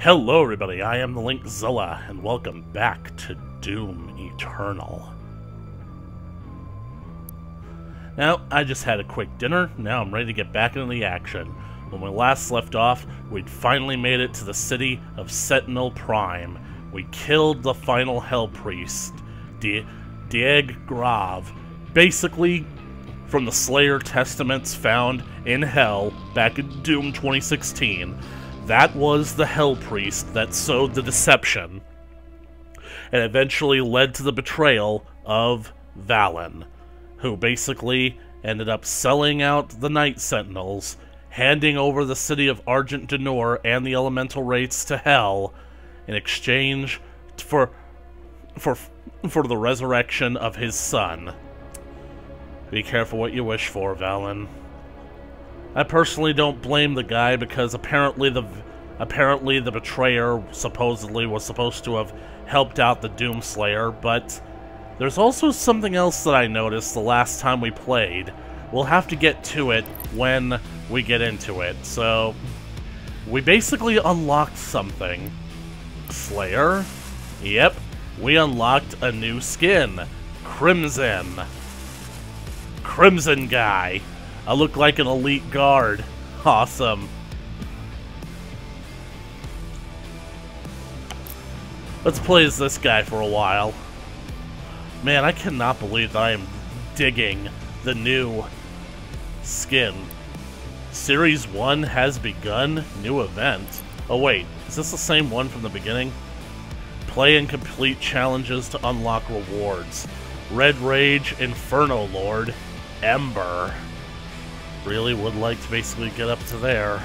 Hello everybody, I am the Linkzilla, and welcome back to Doom Eternal. Now, I just had a quick dinner, now I'm ready to get back into the action. When we last left off, we'd finally made it to the city of Sentinel Prime. We killed the final Hell Priest, Dieg Grav, basically from the Slayer Testaments found in Hell back in Doom 2016. That was the Hell Priest that sowed the deception, and eventually led to the betrayal of Valen, who basically ended up selling out the Night Sentinels, handing over the city of Argent Denor and the elemental rates to Hell in exchange for the resurrection of his son. Be careful what you wish for, Valen. I personally don't blame the guy because apparently the betrayer supposedly was supposed to have helped out the Doomslayer, but there's also something else that I noticed the last time we played. We'll have to get to it when we get into it. So, we basically unlocked something. Slayer? Yep, we unlocked a new skin. Crimson. Crimson guy. I look like an elite guard. Awesome. Let's play as this guy for a while. Man, I cannot believe that I am digging the new skin. Series 1 has begun. New event. Oh wait, is this the same one from the beginning? Play and complete challenges to unlock rewards. Red Rage, Inferno Lord, Ember. Really would like to basically get up to there.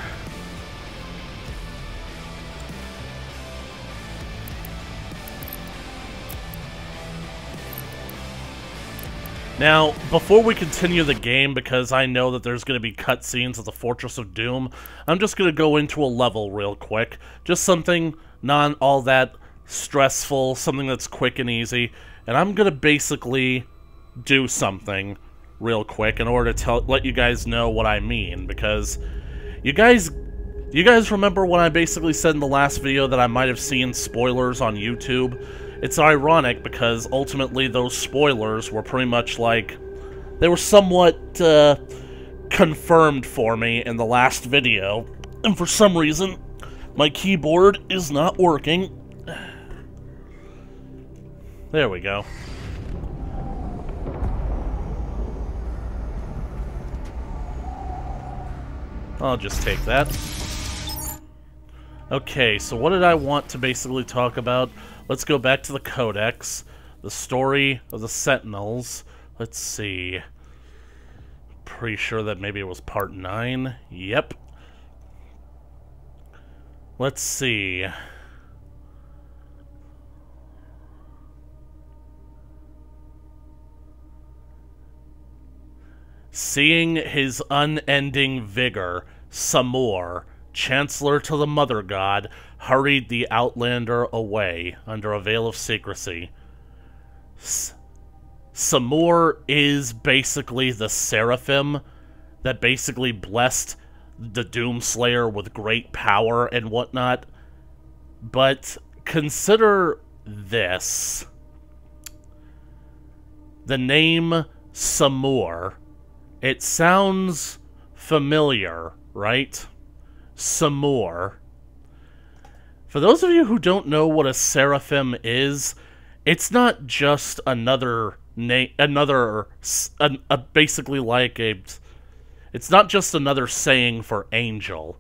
Now, before we continue the game, because I know that there's going to be cutscenes of the Fortress of Doom, I'm just going to go into a level real quick. Just something not all that stressful, something that's quick and easy. And I'm going to basically do something real quick in order to let you guys know what I mean, because you guys remember when I basically said in the last video that I might have seen spoilers on YouTube? It's ironic because ultimately those spoilers were pretty much like, they were somewhat confirmed for me in the last video, and for some reason my keyboard is not working. There we go. I'll just take that. Okay, so what did I want to basically talk about? Let's go back to the Codex. The story of the Sentinels. Let's see. Pretty sure that maybe it was part 9. Yep. Let's see. Seeing his unending vigor, Samur, Chancellor to the Mother God, hurried the Outlander away under a veil of secrecy. Samur is basically the Seraphim that basically blessed the Doomslayer with great power and whatnot. But consider this. The name Samur, it sounds familiar, right? Samur. For those of you who don't know what a Seraphim is, it's not just another name, basically like a, it's not just another saying for angel.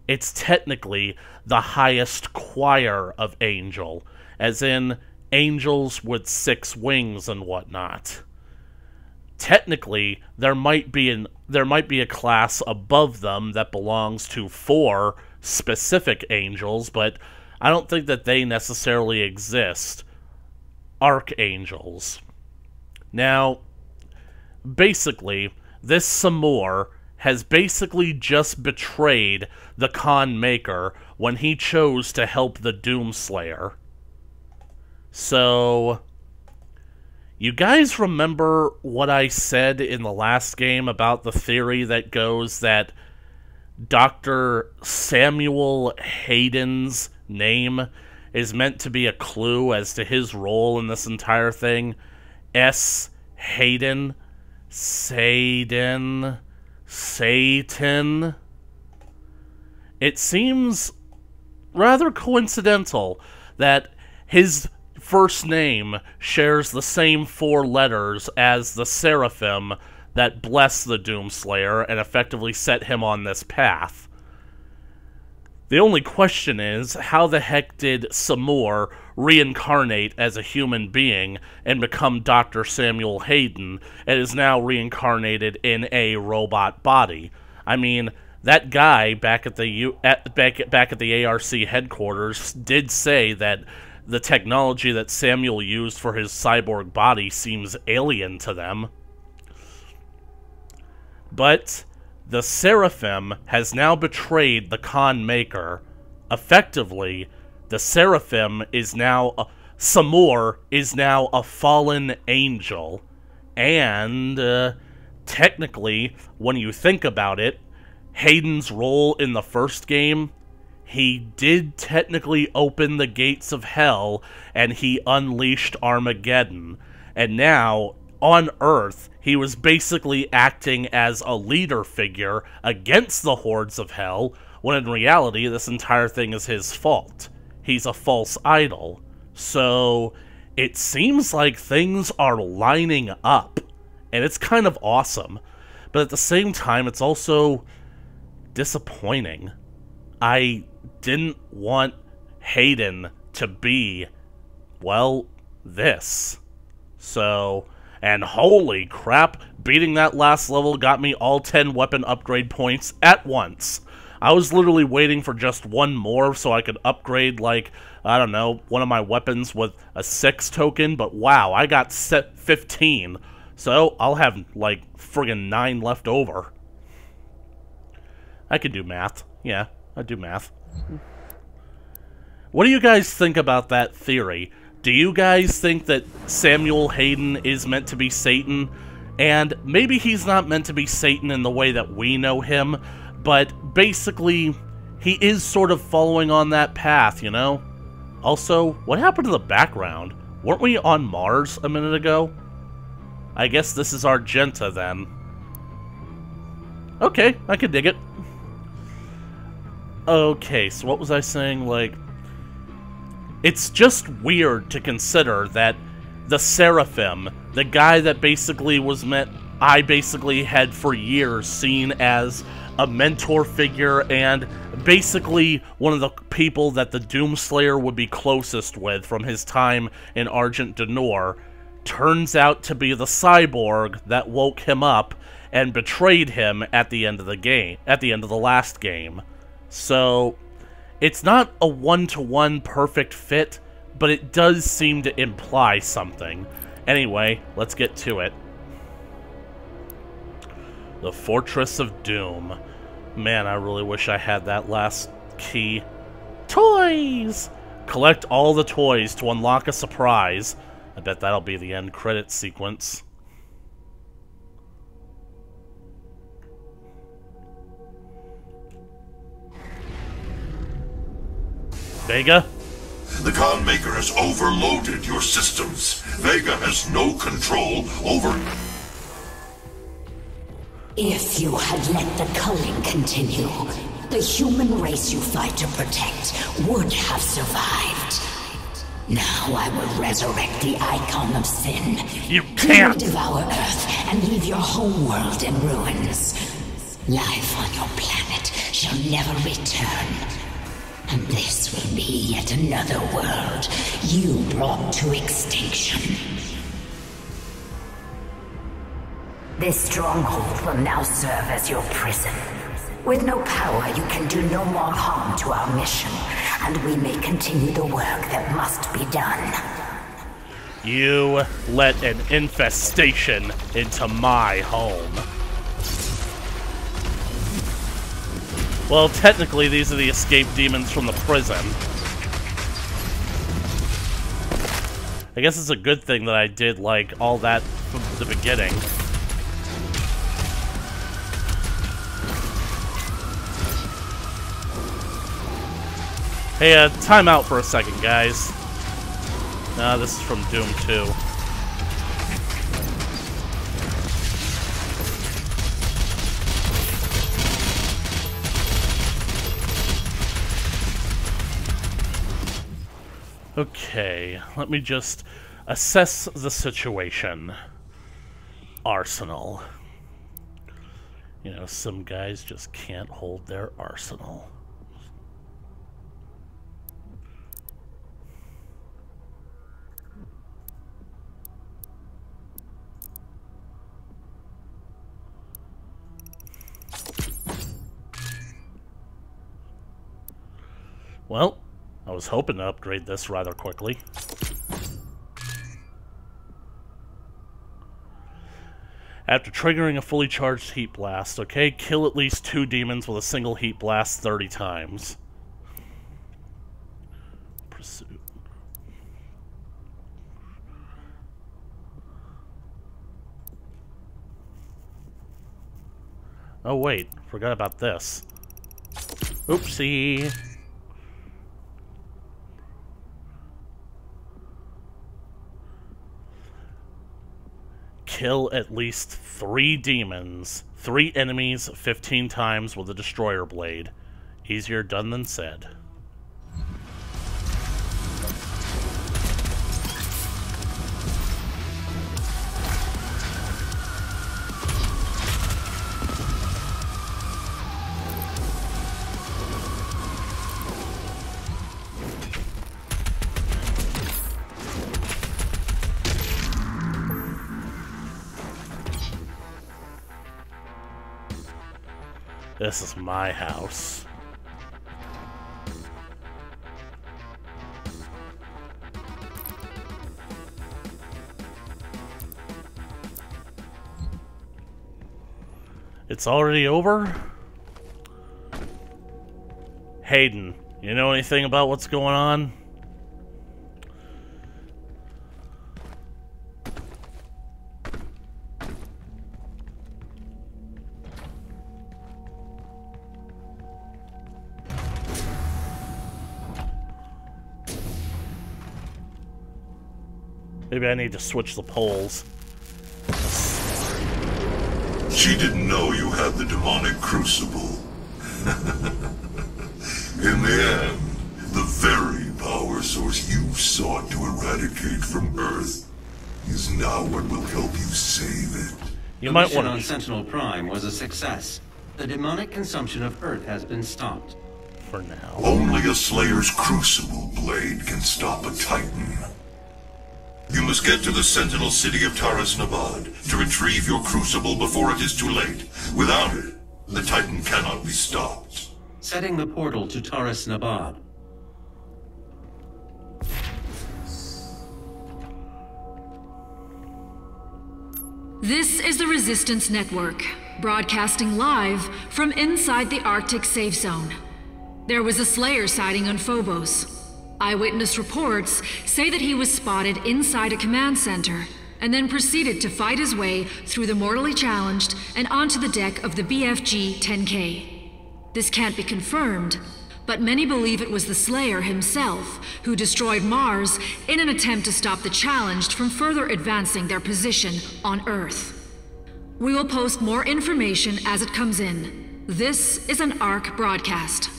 It's technically the highest choir of angel, as in angels with 6 wings and whatnot. Technically, there might be a class above them that belongs to 4 specific angels, but I don't think that they necessarily exist. Archangels. Now, basically, this Samur has basically just betrayed the Khan Maker when he chose to help the Doomslayer. So, you guys remember what I said in the last game about the theory that goes that Dr. Samuel Hayden's name is meant to be a clue as to his role in this entire thing. Satan. It seems rather coincidental that his first name shares the same 4 letters as the seraphim that blessed the Doomslayer and effectively set him on this path. The only question is, how the heck did Samur reincarnate as a human being and become Dr. Samuel Hayden and is now reincarnated in a robot body? I mean, that guy back at the ARC headquarters did say that the technology that Samuel used for his cyborg body seems alien to them. But the Seraphim has now betrayed the Khan Maker. Effectively, the Seraphim is now... Samur is now a fallen angel. And, technically, when you think about it, Hayden's role in the first game, he did technically open the gates of hell, and he unleashed Armageddon. And now, on Earth, he was basically acting as a leader figure against the hordes of hell, when in reality, this entire thing is his fault. He's a false idol. So, it seems like things are lining up, and it's kind of awesome. But at the same time, it's also disappointing. I didn't want Hayden to be, well, this. So, and holy crap, beating that last level got me all 10 weapon upgrade points at once. I was literally waiting for just one more so I could upgrade, like, I don't know, one of my weapons with a 6 token, but wow, I got set 15. So, I'll have, like, friggin' 9 left over. I can do math. Yeah, I do math. What do you guys think about that theory? Do you guys think that Samuel Hayden is meant to be Satan? And maybe he's not meant to be Satan in the way that we know him, but basically, he is sort of following on that path, you know? Also, what happened to the background? Weren't we on Mars a minute ago? I guess this is Argenta, then. Okay, I can dig it. Okay, so what was I saying? Like, it's just weird to consider that the Seraphim, the guy that basically was I basically had for years seen as a mentor figure and basically one of the people that the Doomslayer would be closest with from his time in Argent Denor, turns out to be the cyborg that woke him up and betrayed him at the end of the game, at the end of the last game. So, it's not a one-to-one perfect fit, but it does seem to imply something. Anyway, let's get to it. The Fortress of Doom. Man, I really wish I had that last key. Toys! Collect all the toys to unlock a surprise. I bet that'll be the end credit sequence. Vega? The Khan Maker has overloaded your systems. Vega has no control over... If you had let the culling continue, the human race you fight to protect would have survived. Now I will resurrect the icon of sin. You can't! You will devour Earth and leave your home world in ruins. Life on your planet shall never return. And this will be yet another world you brought to extinction. This stronghold will now serve as your prison. With no power, you can do no more harm to our mission, and we may continue the work that must be done. You let an infestation into my home. Well, technically, these are the escaped demons from the prison. I guess it's a good thing that I did, like, all that from the beginning. Hey, time out for a second, guys. Nah, this is from Doom 2. Okay, let me just assess the situation. Arsenal. You know, some guys just can't hold their arsenal. Well, I was hoping to upgrade this rather quickly. After triggering a fully charged heat blast, okay, kill at least 2 demons with a single heat blast 30 times. Pursuit. Oh wait, forgot about this. Oopsie. Kill at least 3 demons, 3 enemies 15 times with a destroyer blade. Easier done than said. This is my house. It's already over? Hayden, you know anything about what's going on? Maybe I need to switch the poles. She didn't know you had the demonic crucible. In the end, the very power source you sought to eradicate from Earth is now what will help you save it. You the might mission want on Sentinel Prime was a success. The demonic consumption of Earth has been stopped. for now. Only a Slayer's crucible blade can stop a Titan. You must get to the Sentinel city of Taras Nabad to retrieve your crucible before it is too late. Without it, the Titan cannot be stopped. Setting the portal to Taras Nabad. This is the Resistance Network, broadcasting live from inside the Arctic safe zone. There was a Slayer sighting on Phobos. Eyewitness reports say that he was spotted inside a command center, and then proceeded to fight his way through the mortally challenged and onto the deck of the BFG-10K. This can't be confirmed, but many believe it was the Slayer himself who destroyed Mars in an attempt to stop the challenged from further advancing their position on Earth. We will post more information as it comes in. This is an ARC broadcast.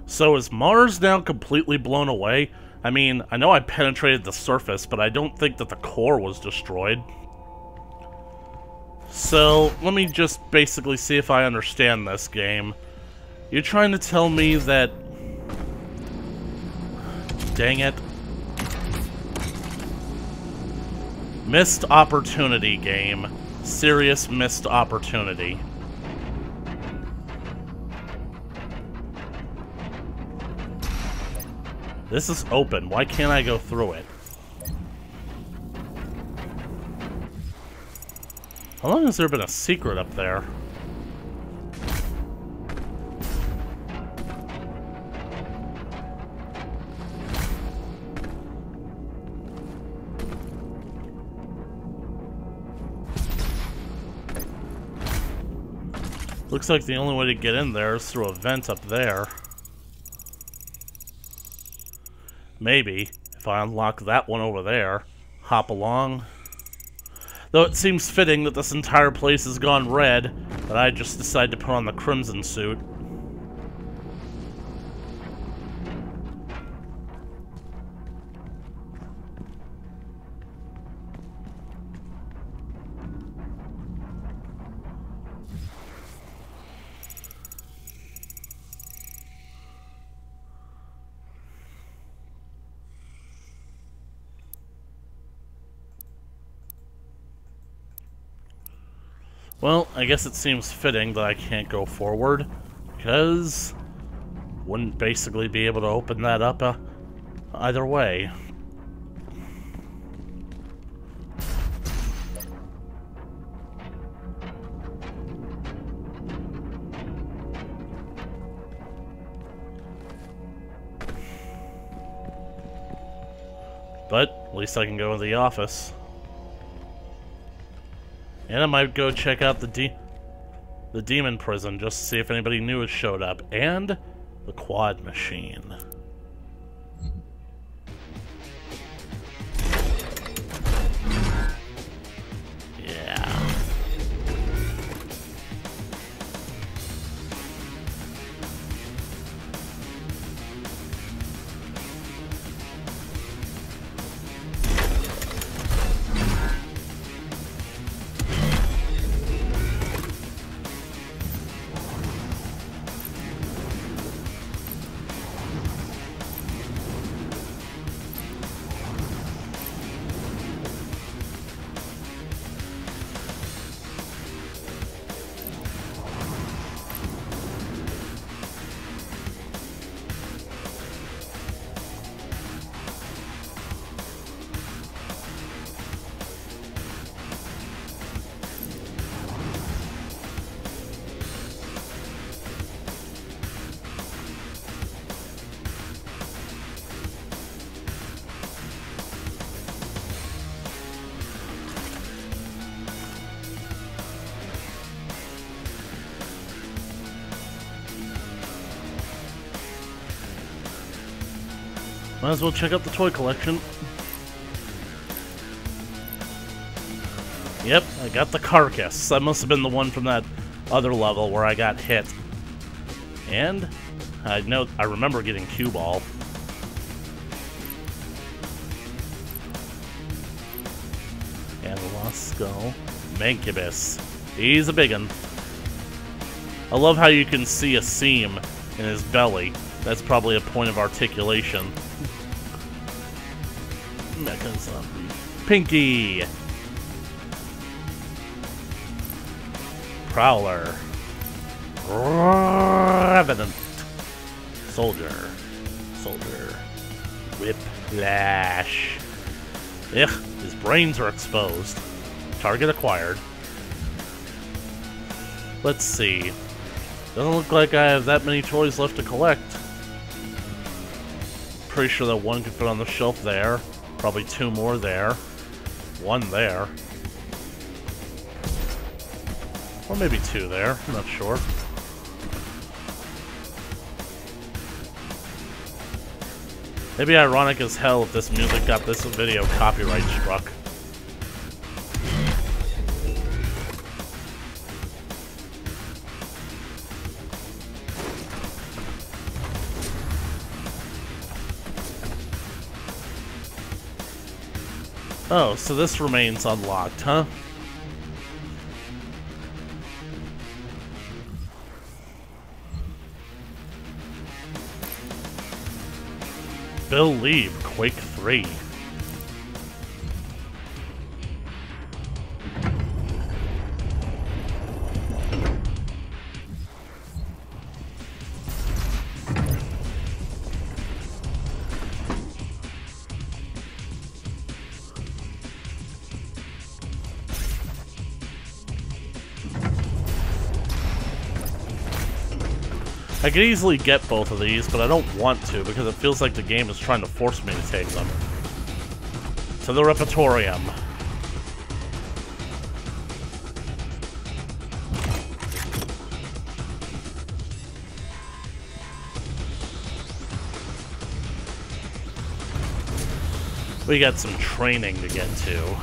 So is Mars now completely blown away? I mean, I know I penetrated the surface, but I don't think that the core was destroyed. So, let me just basically see if I understand this game. You're trying to tell me that... Dang it. Missed opportunity game. Serious missed opportunity. This is open. Why can't I go through it? How long has there been a secret up there? Looks like the only way to get in there is through a vent up there. maybe, if I unlock that one over there, hop along. Though it seems fitting that this entire place has gone red, that I just decide to put on the crimson suit. Well, I guess it seems fitting that I can't go forward, because wouldn't basically be able to open that up either way. But at least I can go to the office. And I might go check out the demon prison just to see if anybody new has showed up. And the quad machine. Yeah. Might as well check out the toy collection. Yep, I got the carcass. That must have been the one from that other level where I got hit. And I remember getting cue ball. And the lost skull. Mancubus. He's a big one. I love how you can see a seam in his belly. That's probably a point of articulation. Mecha zombie. Pinky! Prowler. Revenant. Soldier. Whiplash. Ugh, his brains are exposed. Target acquired. Let's see. Doesn't look like I have that many toys left to collect. Pretty sure that one could fit on the shelf there. Probably two more there. One there. Or maybe two there. I'm not sure. It'd be ironic as hell if this music got this video copyright struck. Oh, so this remains unlocked, huh? Bill Lieb, Quake 3. I could easily get both of these, but I don't want to because it feels like the game is trying to force me to take them. To the Repertorium. We got some training to get to.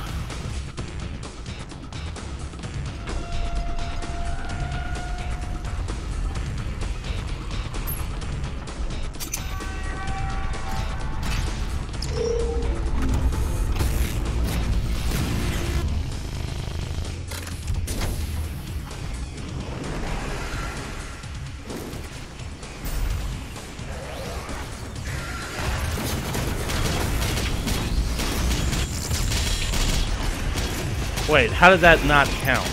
Wait, how did that not count?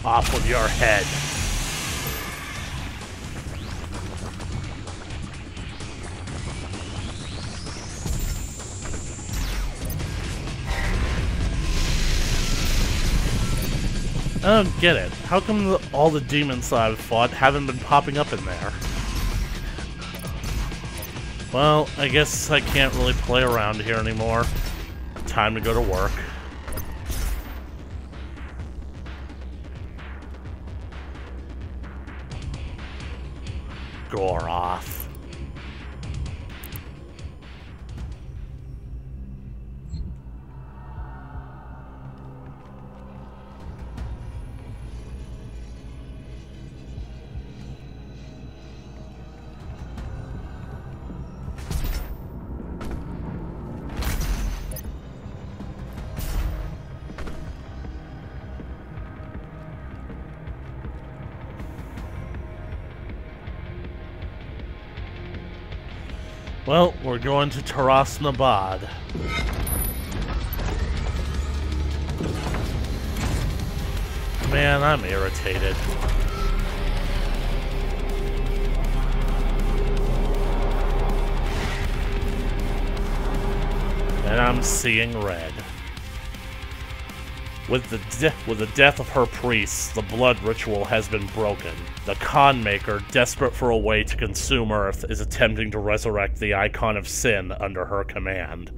Off with your head. I don't get it. How come all the demons that I've fought haven't been popping up in there? Well, I guess I can't really play around here anymore. Time to go to work. Gore off. Well, we're going to Tarasnabad. Man, I'm irritated. And I'm seeing red. With the death of her priests, the blood ritual has been broken. The Khan Maker, desperate for a way to consume Earth, is attempting to resurrect the icon of sin under her command.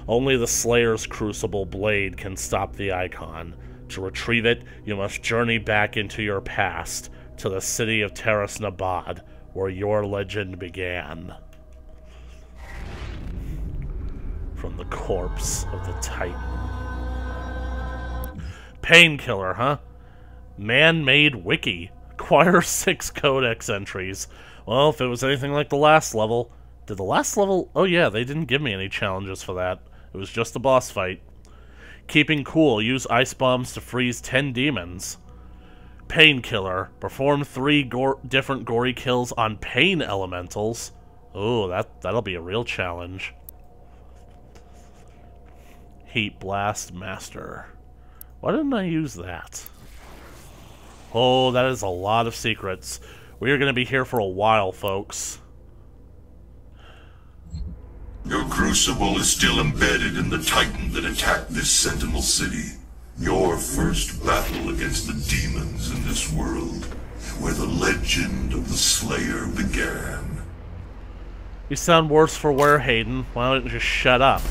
Only the Slayer's crucible blade can stop the icon. To retrieve it, you must journey back into your past, to the city of Taras Nabad, where your legend began. From the corpse of the Titan. Painkiller, huh? Man-made wiki. Acquire 6 codex entries. Well, if it was anything like the last level... Did the last level... Oh yeah, they didn't give me any challenges for that. It was just a boss fight. Keeping cool. Use ice bombs to freeze 10 demons. Painkiller. Perform 3 different gory kills on pain elementals. Oh, that'll be a real challenge. Heat Blast Master. Why didn't I use that? Oh, that is a lot of secrets. We are going to be here for a while, folks. Your crucible is still embedded in the Titan that attacked this Sentinel City. Your first battle against the demons in this world, where the legend of the Slayer began. You sound worse for wear, Hayden. Why don't you just shut up?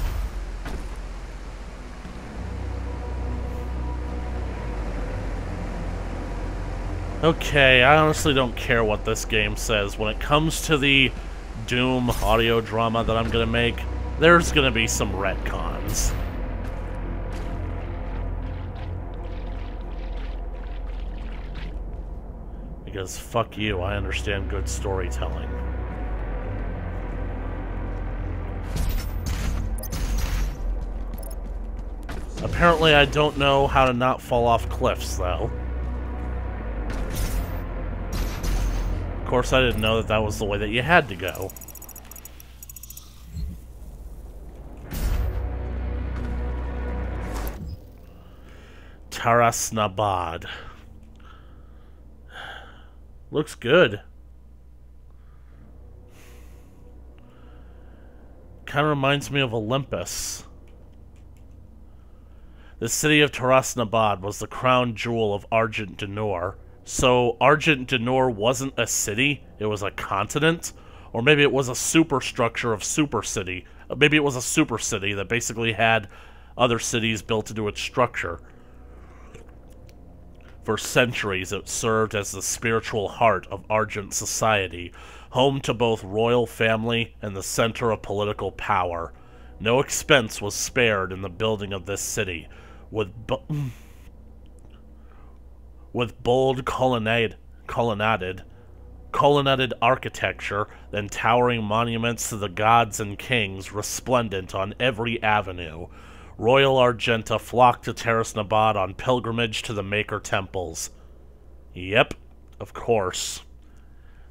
Okay, I honestly don't care what this game says. When it comes to the Doom audio drama that I'm gonna make, there's gonna be some retcons. Because fuck you, I understand good storytelling. Apparently I don't know how to not fall off cliffs, though. Of course, I didn't know that that was the way that you had to go. Taras Nabad. Looks good. Kind of reminds me of Olympus. The city of Taras Nabad was the crown jewel of Argent Denor. So Argent Denor wasn't a city, it was a continent? Or maybe it was a superstructure of super city. Maybe it was a super city that basically had other cities built into its structure. For centuries, it served as the spiritual heart of Argent society, home to both royal family and the center of political power. No expense was spared in the building of this city, with bold colonnaded architecture, then towering monuments to the gods and kings resplendent on every avenue. Royal Argenta flocked to Taras Nabad on pilgrimage to the Maker temples. Yep, of course.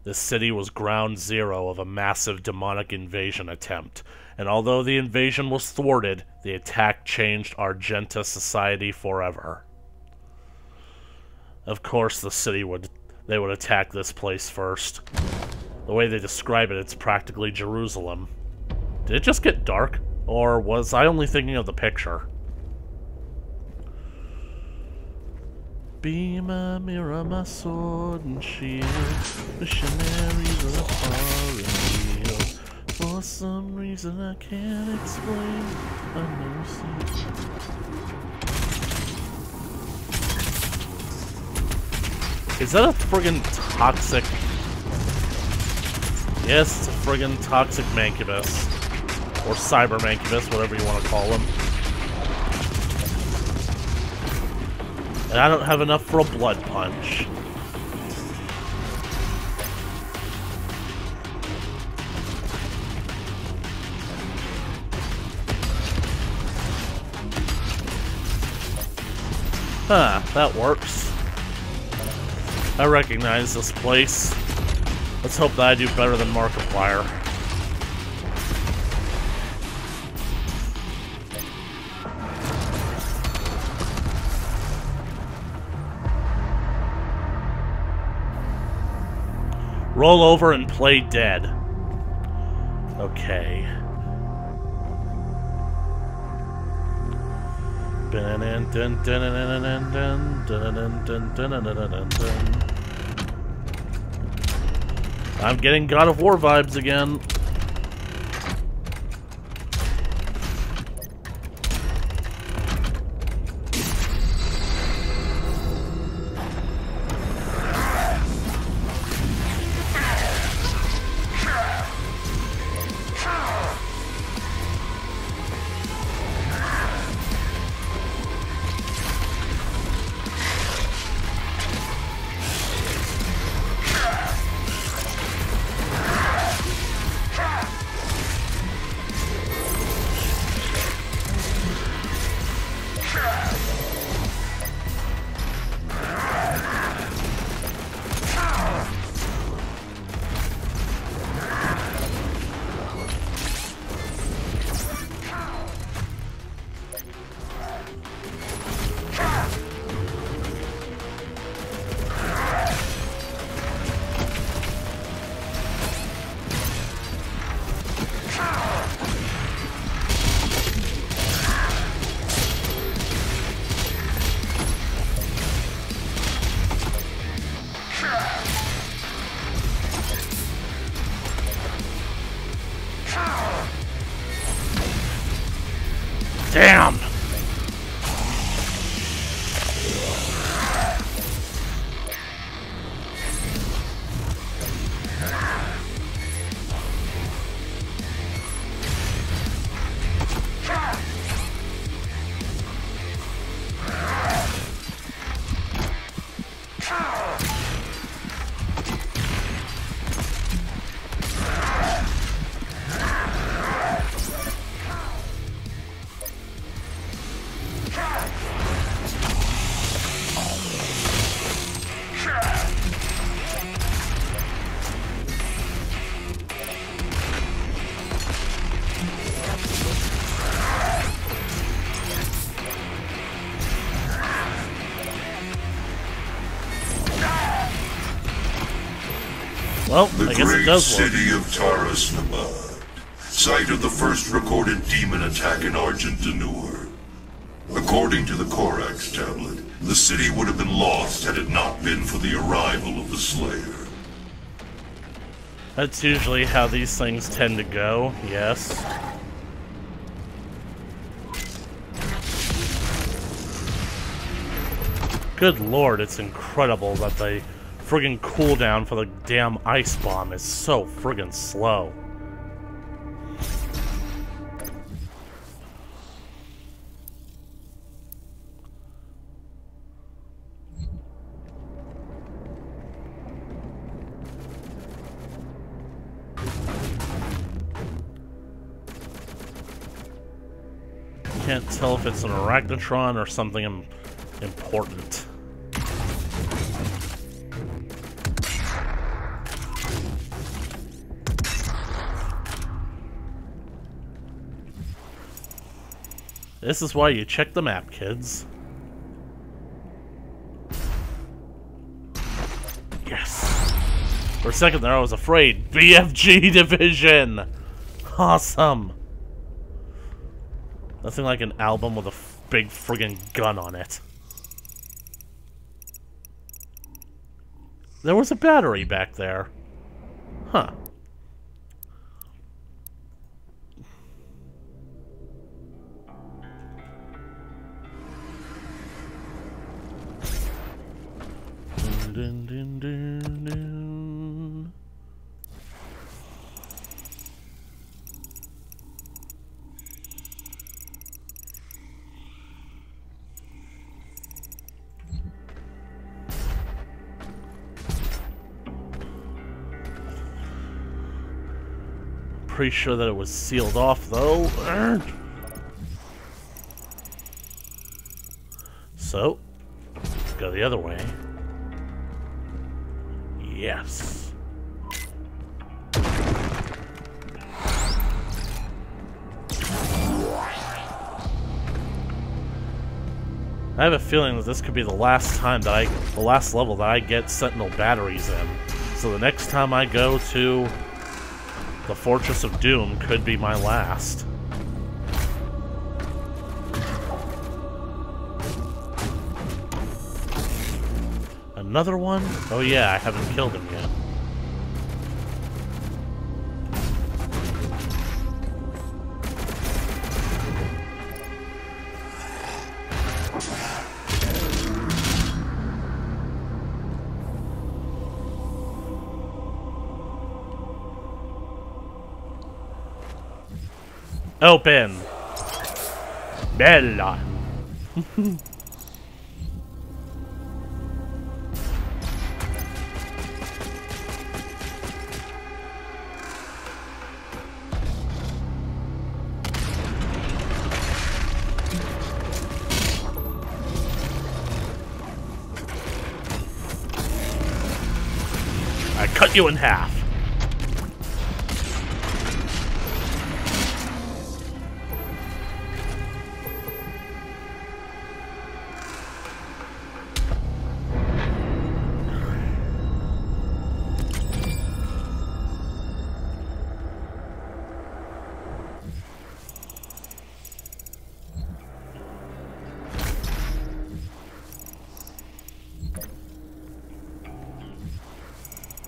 This city was ground zero of a massive demonic invasion attempt, and although the invasion was thwarted, the attack changed Argenta society forever. Of course they would attack this place first. The way they describe it, it's practically Jerusalem. Did it just get dark? Or was I only thinking of the picture? Be my mirror, my sword and shield. Missionaries are far and near. For some reason I can't explain, I never see. Is that a friggin' toxic? Yes, it's a friggin' toxic mancubus. Or cyber mancubus, whatever you want to call them. And I don't have enough for a blood punch. Huh, that works. I recognize this place. Let's hope that I do better than Markiplier. Roll over and play dead. Okay. I'm getting God of War vibes again. Damn! Well, I guess it does work. The great city of Taras-Nabad, site of the first recorded demon attack in Argent D'Nur. According to the Corax tablet, the city would have been lost had it not been for the arrival of the Slayer. That's usually how these things tend to go, yes. Good lord, it's incredible that the friggin' cooldown for the damn ice bomb is so friggin' slow. Can't tell if it's an Arachnotron or something important. This is why you check the map, kids. Yes. For a second there I was afraid. BFG Division! Awesome! Nothing like an album with a big friggin' gun on it. There was a battery back there. Huh. Dun, dun, dun, dun. Pretty sure that it was sealed off, though. So, go the other way. Yes. I have a feeling that this could be the last time that the last level that I get Sentinel batteries in. So the next time I go to the Fortress of Doom could be my last. Another one? Oh yeah, I haven't killed him yet. Open! Bella! I cut you in half.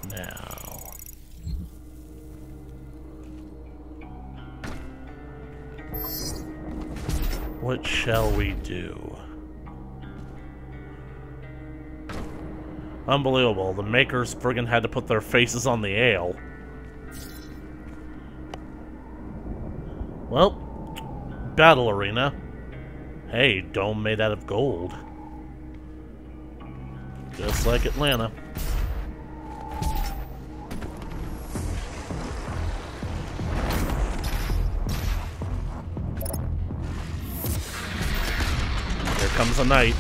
Now, what shall we do? Unbelievable, the makers friggin' had to put their faces on the ale. Well, battle arena. Hey, dome made out of gold. Just like Atlanta. Comes a knight.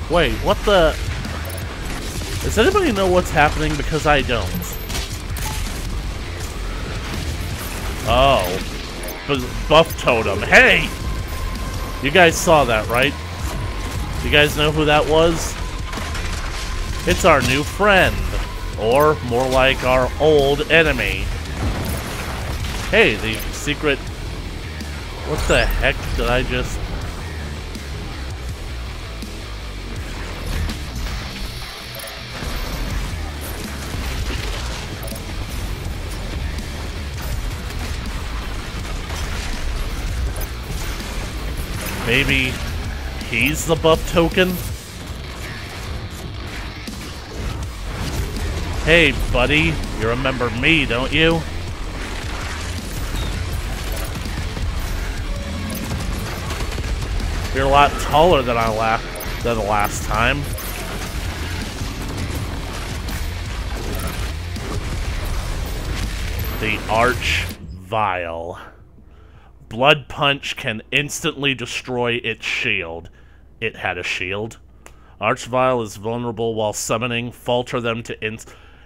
Wait, what the? Does anybody know what's happening? Because I don't. Oh. Buff totem. Hey! You guys saw that, right? You guys know who that was? It's our new friend. Or, more like, our old enemy. Hey, the secret... What the heck did I just... Maybe he's the buff token? Hey, buddy, you remember me, don't you? You're a lot taller than the last time. The Arch Vial. Blood Punch can instantly destroy its shield. It had a shield. Arch Vial is vulnerable while summoning. Falter them to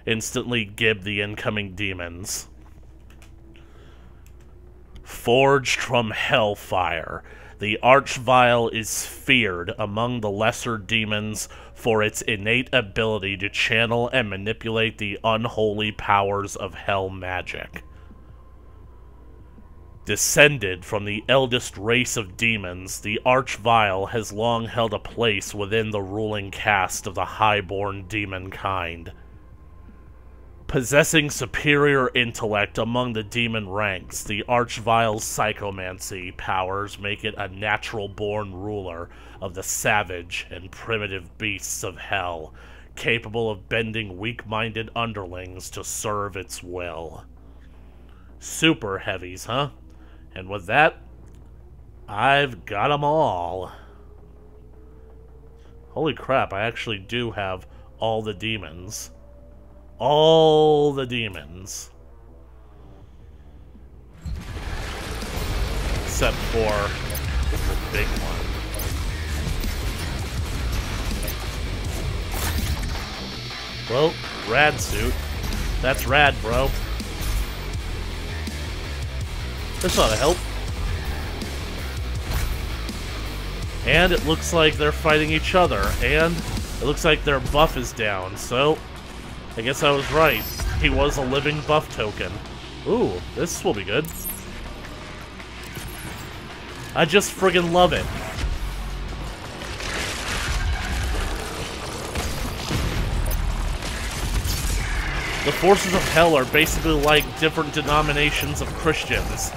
instantly gib the incoming demons. Forged from Hellfire. The Arch Vial is feared among the lesser demons for its innate ability to channel and manipulate the unholy powers of hell magic. Descended from the eldest race of demons, the Arch Vial has long held a place within the ruling caste of the highborn demon kind. Possessing superior intellect among the demon ranks, the Arch Vial's psychomancy powers make it a natural-born ruler of the savage and primitive beasts of hell, capable of bending weak-minded underlings to serve its will. Super heavies, huh? And with that, I've got 'em all. Holy crap, I actually do have all the demons. All the demons. Except for the big one. Well, rad suit. That's rad, bro. This ought to help. And it looks like they're fighting each other. And it looks like their buff is down, so... I guess I was right. He was a living buff token. Ooh, this will be good. I just friggin' love it. The forces of hell are basically like different denominations of Christians.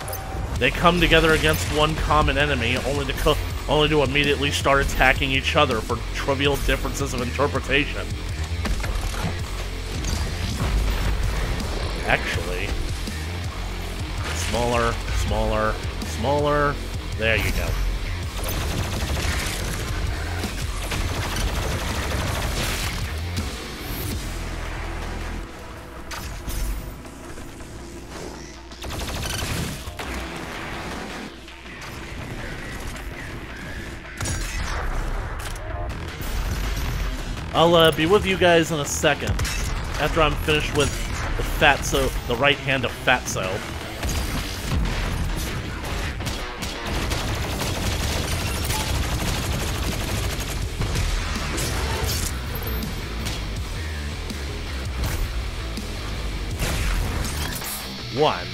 They come together against one common enemy, only to immediately start attacking each other for trivial differences of interpretation. Actually, smaller, smaller, smaller. There you go. I'll be with you guys in a second, after I'm finished with the right hand of Fatso. One.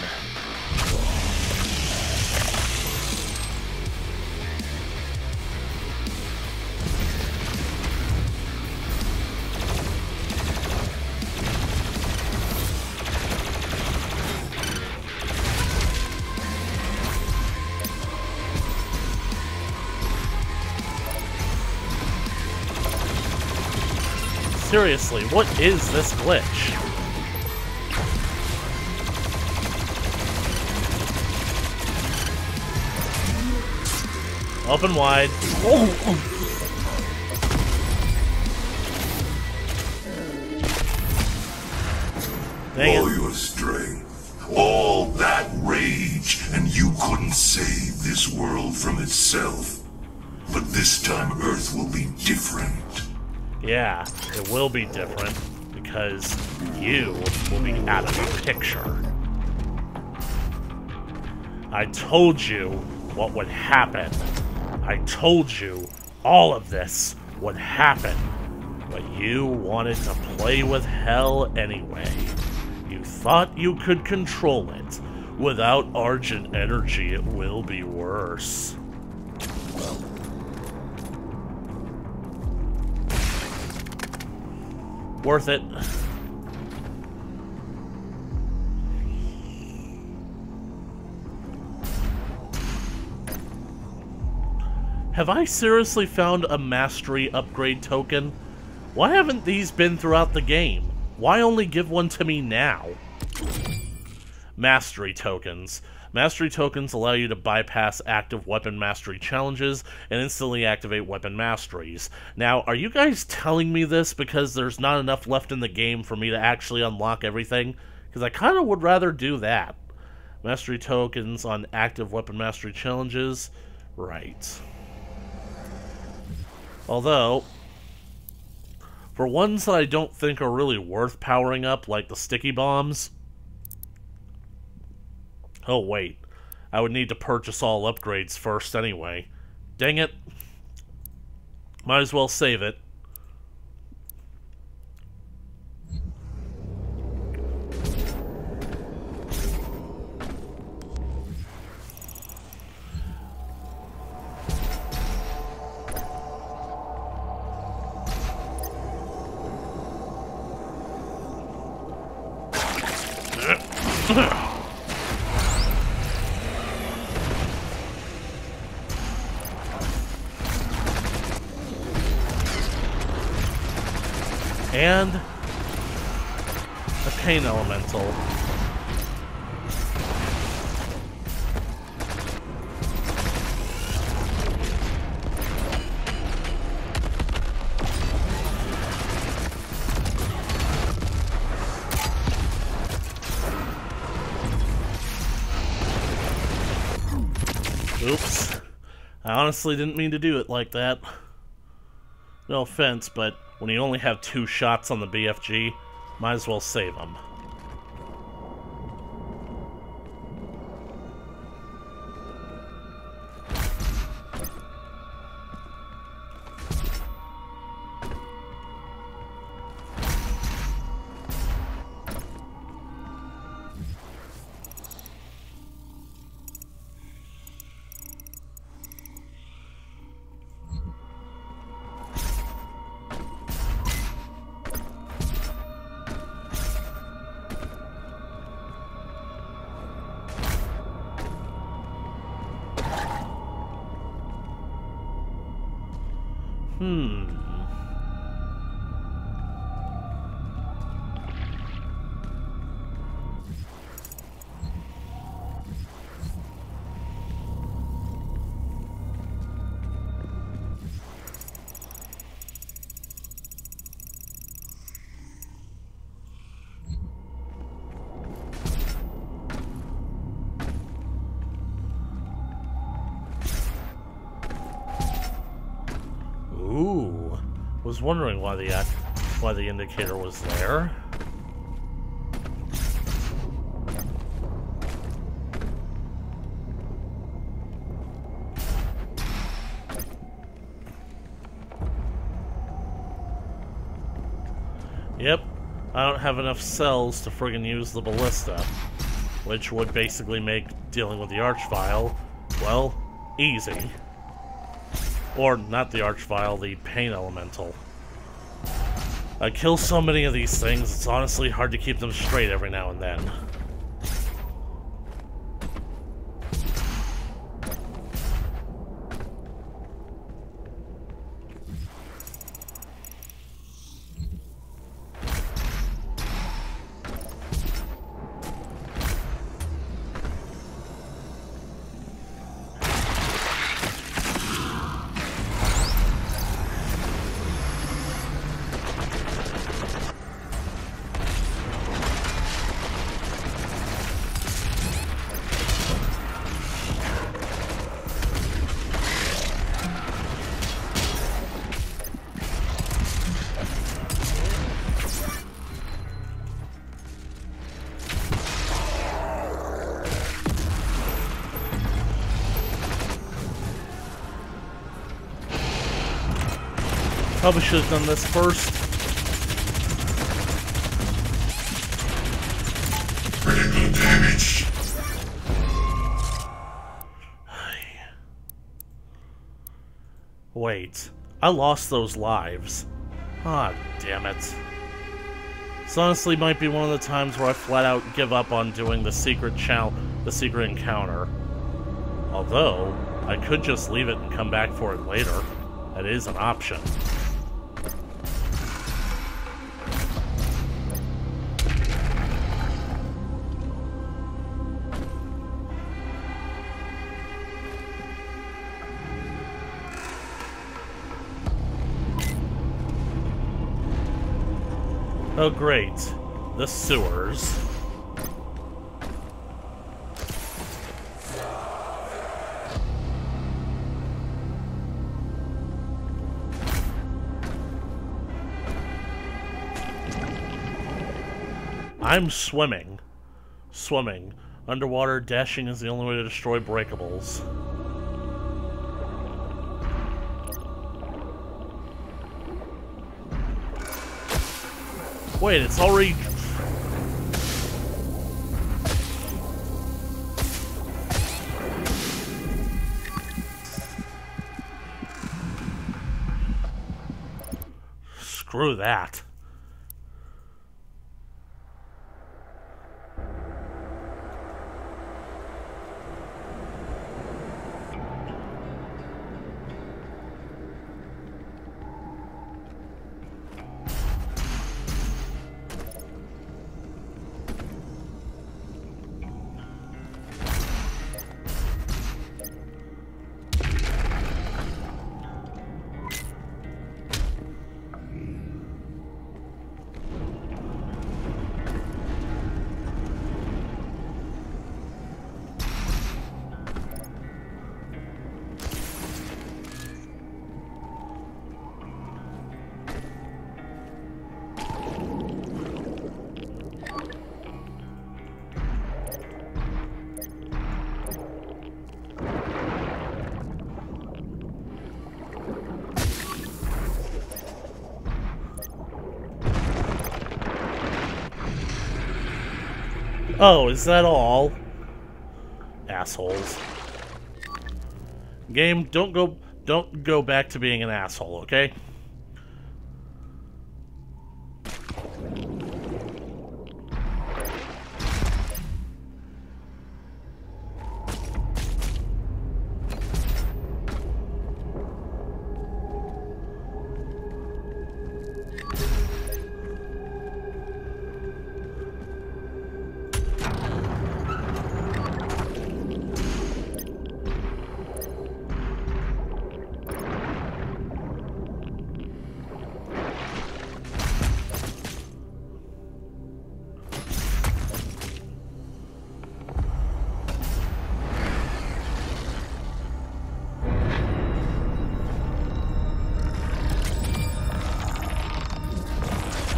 Seriously, what is this glitch? Open wide. Oh. Dang All it. your strength, all that rage, and you couldn't save this world from itself. But this time Earth will be different. Yeah, it will be different, because you will be out of the picture. I told you what would happen. I told you all of this would happen. But you wanted to play with hell anyway. You thought you could control it. Without Argent energy, it will be worse. Worth it. Have I seriously found a mastery upgrade token? Why haven't these been throughout the game? Why only give one to me now? Mastery tokens. Mastery tokens allow you to bypass active weapon mastery challenges and instantly activate weapon masteries. Now, are you guys telling me this because there's not enough left in the game for me to actually unlock everything? Because I kind of would rather do that. Mastery tokens on active weapon mastery challenges. Right. Although, for ones that I don't think are really worth powering up, like the sticky bombs... Oh, wait. I would need to purchase all upgrades first anyway. Dang it. Might as well save it. And a pain elemental. Oops. I honestly didn't mean to do it like that. No offense, but when you only have 2 shots on the BFG, might as well save them. Ooh, was wondering why the indicator was there. Yep, I don't have enough cells to friggin' use the ballista, which would basically make dealing with the Archvile, well, easy. Or, not the Archvile, the Pain Elemental. I kill so many of these things, it's honestly hard to keep them straight every now and then. Probably should have done this first. Critical damage. Wait, I lost those lives. Ah, damn it. This honestly might be one of the times where I flat out give up on doing the secret encounter. Although, I could just leave it and come back for it later. That is an option. Oh great, the sewers. I'm swimming. Swimming. Underwater, dashing is the only way to destroy breakables. Wait, it's already... Screw that. Oh, is that all? Assholes. Game, don't go back to being an asshole, okay?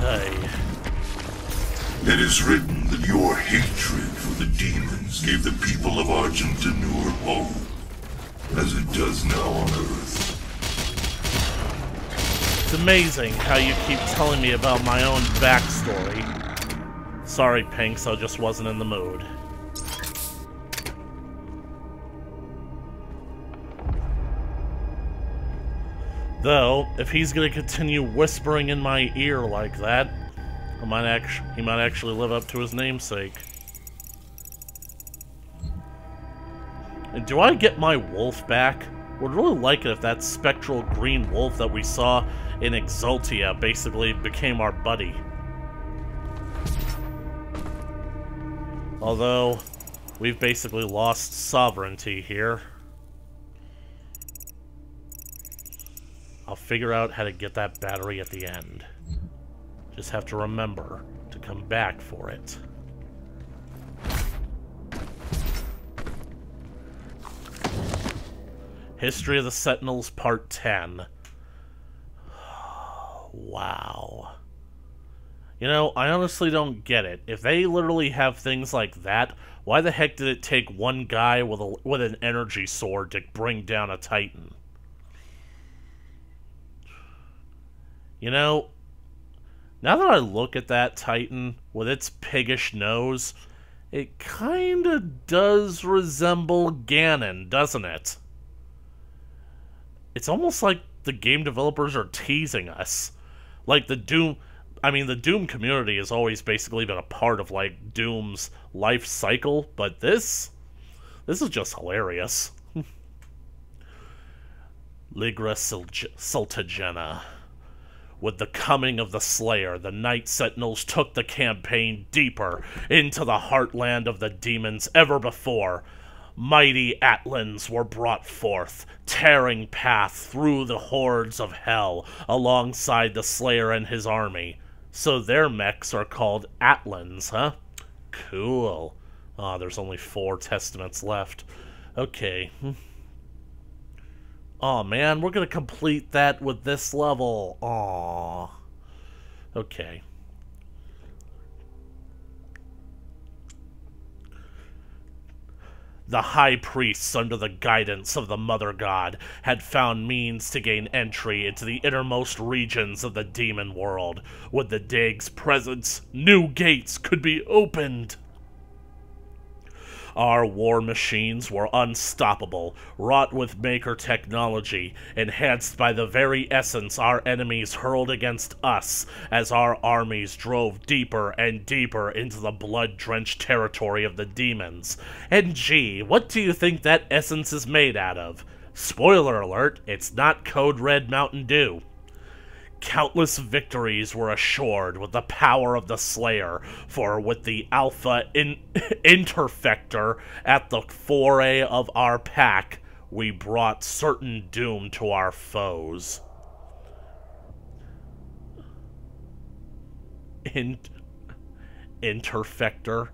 say? It is written that your hatred for the demons gave the people of Argentanur hope, as it does now on Earth. It's amazing how you keep telling me about my own backstory. Sorry, Pinks, I just wasn't in the mood. Though, if he's gonna continue whispering in my ear like that, he might actually live up to his namesake. And do I get my wolf back? Would really like it if that spectral green wolf that we saw in Exultia basically became our buddy. Although, we've basically lost sovereignty here. I'll figure out how to get that battery at the end. Just have to remember to come back for it. History of the Sentinels, Part 10. Wow. You know, I honestly don't get it. If they literally have things like that, why the heck did it take one guy with an energy sword to bring down a Titan? You know, now that I look at that Titan with its piggish nose, it kinda does resemble Ganon, doesn't it? It's almost like the game developers are teasing us. Like the Doom community has always basically been a part of, like, Doom's life cycle, but this is just hilarious. Ligra Sultagena. With the coming of the Slayer, the Night Sentinels took the campaign deeper into the heartland of the demons ever before. Mighty Atlans were brought forth, tearing path through the hordes of hell alongside the Slayer and his army. So their mechs are called Atlans, huh? Cool. Ah, there's only 4 testaments left. Okay. Aw, man, we're gonna complete that with this level. Aw. Okay. The High Priests, under the guidance of the Mother God, had found means to gain entry into the innermost regions of the demon world. With the Dig's presence, new gates could be opened. Our war machines were unstoppable, wrought with Maker technology, enhanced by the very essence our enemies hurled against us as our armies drove deeper and deeper into the blood-drenched territory of the demons. And gee, what do you think that essence is made out of? Spoiler alert, it's not Code Red Mountain Dew. Countless victories were assured with the power of the Slayer, for with the Alpha Interfector at the foray of our pack, we brought certain doom to our foes. Interfector?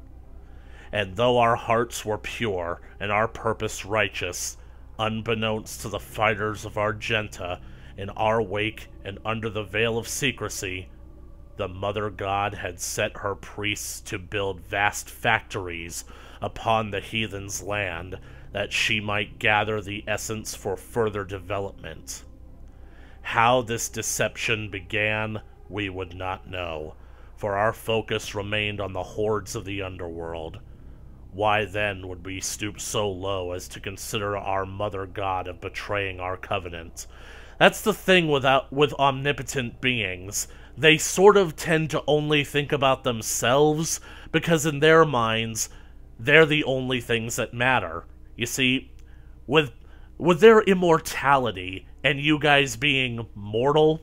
And though our hearts were pure and our purpose righteous, unbeknownst to the fighters of Argenta, in our wake and under the veil of secrecy, the Mother God had set her priests to build vast factories upon the heathen's land, that she might gather the essence for further development. How this deception began, we would not know, for our focus remained on the hordes of the underworld. Why then would we stoop so low as to consider our Mother God of betraying our covenant? That's the thing with omnipotent beings. They sort of tend to only think about themselves, because in their minds, they're the only things that matter. You see, with their immortality, and you guys being mortal,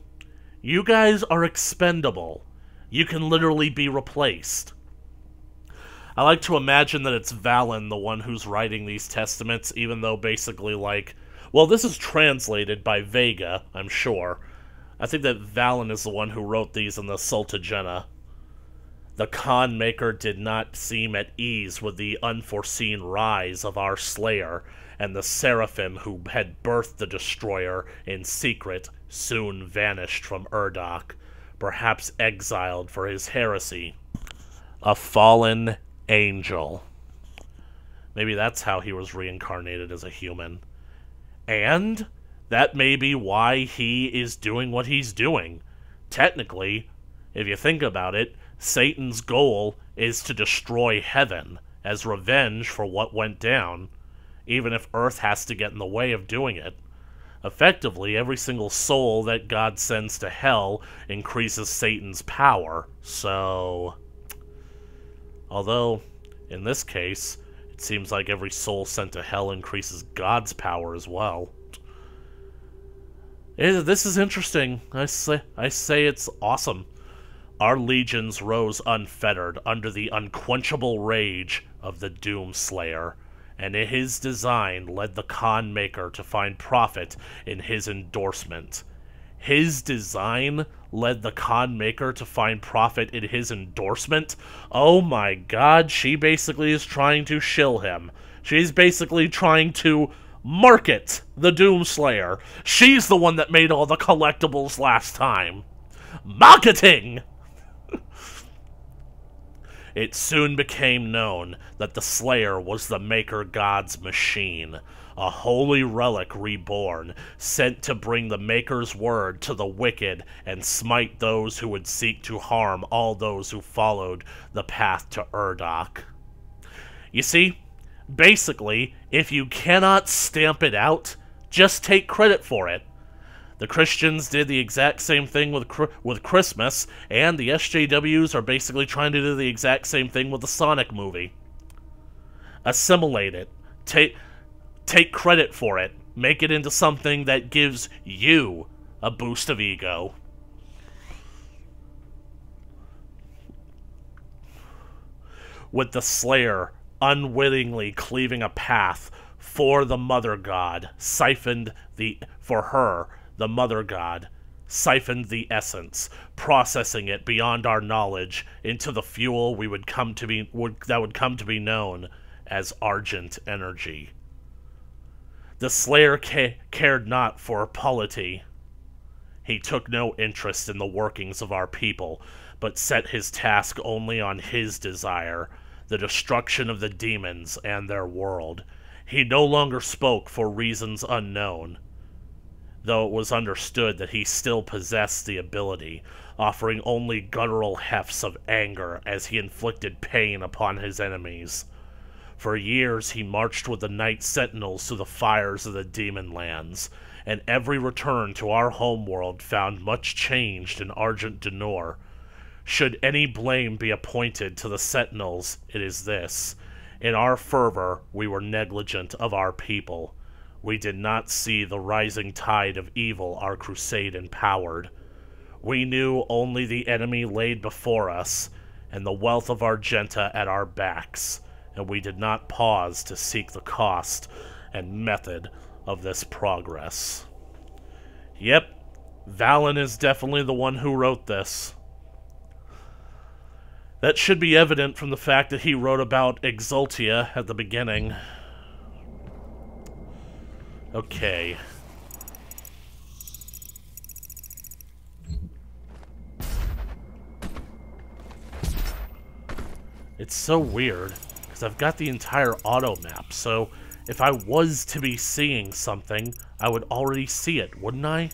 you guys are expendable. You can literally be replaced. I like to imagine that it's Valen, the one who's writing these testaments, even though basically, like, well, this is translated by Vega, I'm sure. I think that Valen is the one who wrote these in the Sultagena. The Khan Maker did not seem at ease with the unforeseen rise of our Slayer, and the Seraphim who had birthed the Destroyer in secret soon vanished from Urdok. perhaps exiled for his heresy. A fallen angel. Maybe that's how he was reincarnated as a human. And that may be why he is doing what he's doing. Technically, if you think about it, Satan's goal is to destroy heaven as revenge for what went down, even if Earth has to get in the way of doing it. Effectively, every single soul that God sends to hell increases Satan's power, so... Although, in this case, it seems like every soul sent to hell increases God's power as well. This is interesting. I say it's awesome. Our legions rose unfettered under the unquenchable rage of the Doomslayer, and in his design led the Khan Maker to find profit in his endorsement. His design led the Khan Maker to find profit in his endorsement? Oh my god, she basically is trying to shill him. She's basically trying to market the Doomslayer. She's the one that made all the collectibles last time. Marketing! It soon became known that the Slayer was the Maker God's machine, a holy relic reborn, sent to bring the Maker's word to the wicked and smite those who would seek to harm all those who followed the path to Urdok. You see, basically, if you cannot stamp it out, just take credit for it. The Christians did the exact same thing with Christmas, and the SJWs are basically trying to do the exact same thing with the Sonic movie. Assimilate it. Take credit for it. Make it into something that gives you a boost of ego. With the Slayer unwittingly cleaving a path for the Mother God, the Mother God, siphoned the essence, processing it beyond our knowledge into the fuel that would come to be known as Argent Energy. The Slayer cared not for polity. He took no interest in the workings of our people, but set his task only on his desire, the destruction of the demons and their world. He no longer spoke for reasons unknown, though it was understood that he still possessed the ability, offering only guttural hefts of anger as he inflicted pain upon his enemies. For years he marched with the Night Sentinels through the fires of the Demon Lands, and every return to our homeworld found much changed in Argent Denor. Should any blame be appointed to the Sentinels, it is this. In our fervor, we were negligent of our people. We did not see the rising tide of evil our crusade empowered. We knew only the enemy laid before us, and the wealth of Argenta at our backs, and we did not pause to seek the cost and method of this progress. Yep, Valen is definitely the one who wrote this. That should be evident from the fact that he wrote about Exultia at the beginning. Okay. It's so weird, because I've got the entire auto map, so if I was to be seeing something, I would already see it, wouldn't I?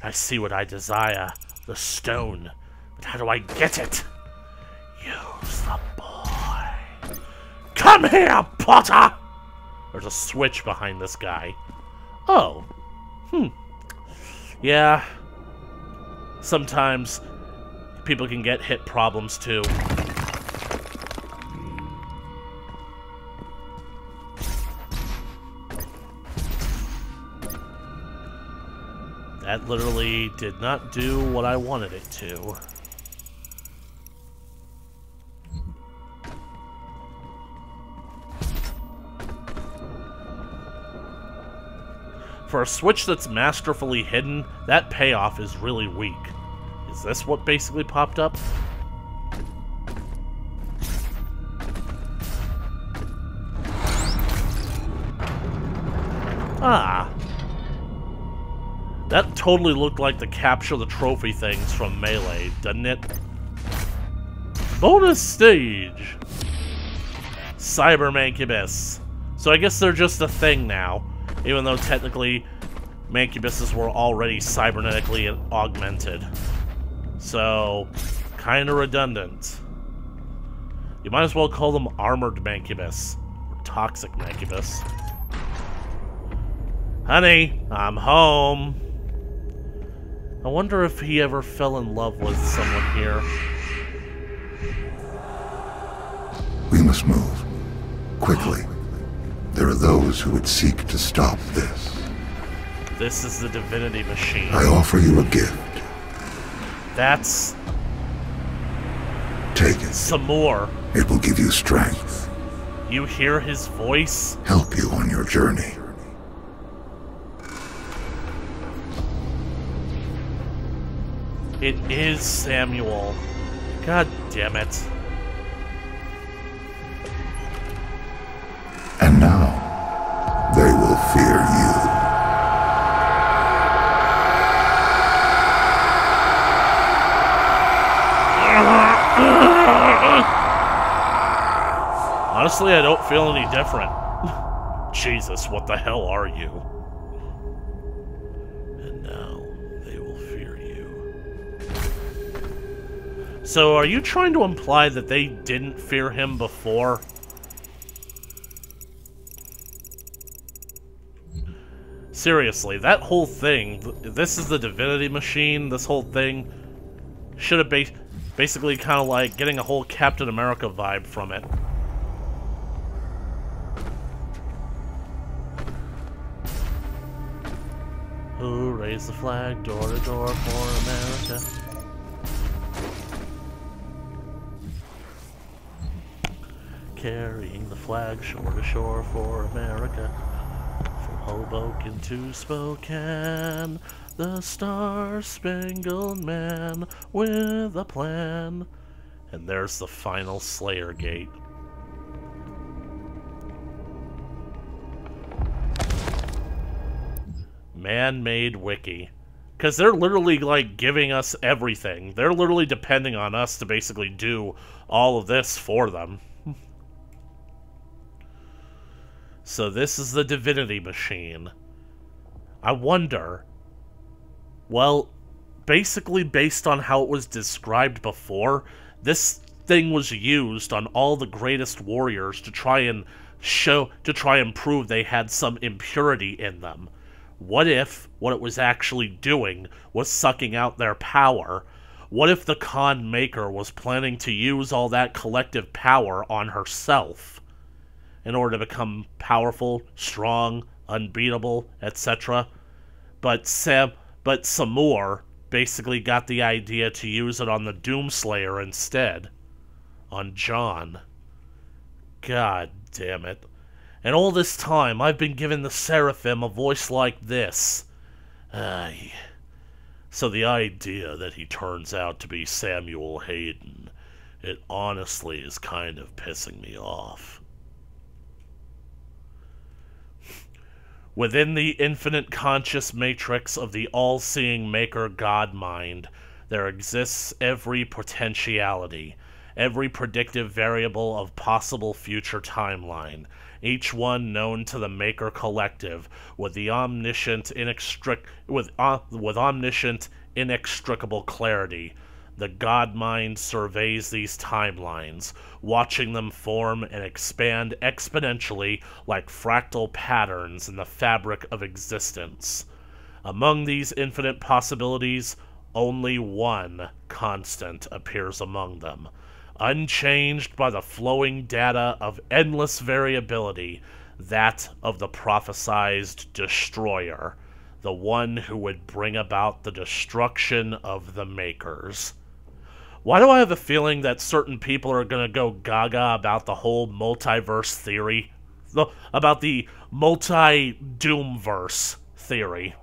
I see what I desire, the stone, but how do I get it? Use the boy. Come here, Potter! There's a switch behind this guy. Oh. Yeah. Sometimes people can get hit problems too. That literally did not do what I wanted it to. For a switch that's masterfully hidden, that payoff is really weak. Is this what basically popped up? Ah. That totally looked like the capture the trophy things from Melee, doesn't it? Bonus stage! Cyber Mancubus. So I guess they're just a thing now, even though technically Mancubuses were already cybernetically augmented. So, kinda redundant. You might as well call them Armored Mancubus, or Toxic Mancubus. Honey, I'm home. I wonder if he ever fell in love with someone here. We must move. Quickly. There are those who would seek to stop this. This is the divinity machine. I offer you a gift. That's... Take it. some more. It will give you strength. You hear his voice? Help you on your journey. It is Samuel. God damn it. And now, they will fear you. Honestly, I don't feel any different. Jesus, what the hell are you? And now, they will fear you. So, are you trying to imply that they didn't fear him before? Seriously, that whole thing, this is the divinity machine, this whole thing should have been basically kind of like getting a whole Captain America vibe from it. Who raised the flag door to door for America? Carrying the flag shore to shore for America. From Hoboken to Spokane, the Star-Spangled Man with a plan. And there's the final Slayer Gate. Man-made wiki. Because they're literally, like, giving us everything. They're literally depending on us to basically do all of this for them. So this is the divinity machine. I wonder... Well, basically based on how it was described before, this thing was used on all the greatest warriors to try and prove they had some impurity in them. What if what it was actually doing was sucking out their power? What if the Khan Maker was planning to use all that collective power on herself in order to become powerful, strong, unbeatable, etc.? But Samur basically got the idea to use it on the Doomslayer instead. On John. God damn it. And all this time, I've been giving the Seraphim a voice like this. Aye. So the idea that he turns out to be Samuel Hayden, it honestly is kind of pissing me off. Within the infinite conscious matrix of the all-seeing Maker God Mind, there exists every potentiality, every predictive variable of possible future timeline, each one known to the Maker Collective, with omniscient, inextricable clarity. The God Mind surveys these timelines, watching them form and expand exponentially like fractal patterns in the fabric of existence. Among these infinite possibilities, only one constant appears among them, unchanged by the flowing data of endless variability, that of the prophesized destroyer, the one who would bring about the destruction of the Makers. Why do I have a feeling that certain people are gonna go gaga about the whole multiverse theory? About the multi-Doomverse theory.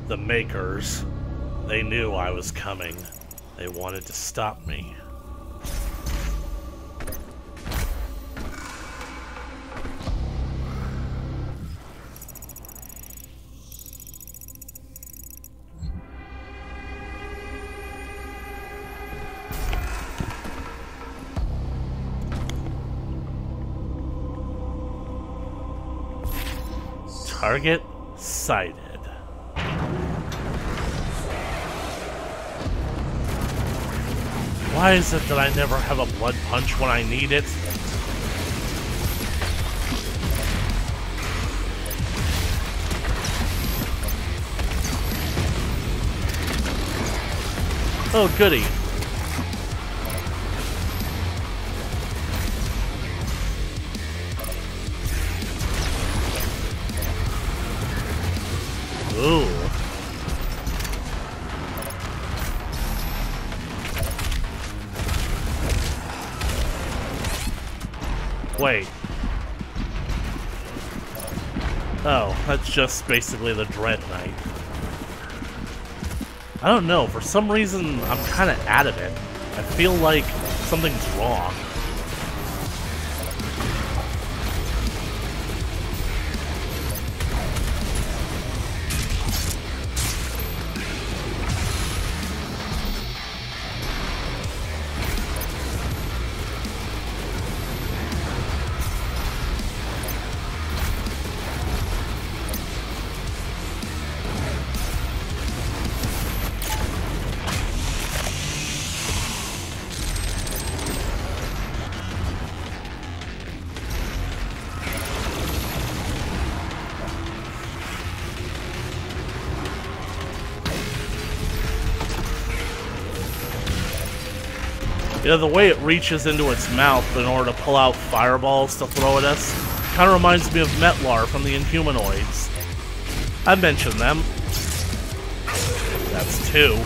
The Makers. They knew I was coming. They wanted to stop me. Target sighted. Why is it that I never have a blood punch when I need it? Oh, goody. Ooh. Wait. Oh, that's just basically the Dread Knight. I don't know, for some reason I'm kinda out of it. I feel like something's wrong. You know, the way it reaches into its mouth in order to pull out fireballs to throw at us kind of reminds me of Metlar from the Inhumanoids. I mentioned them. That's two.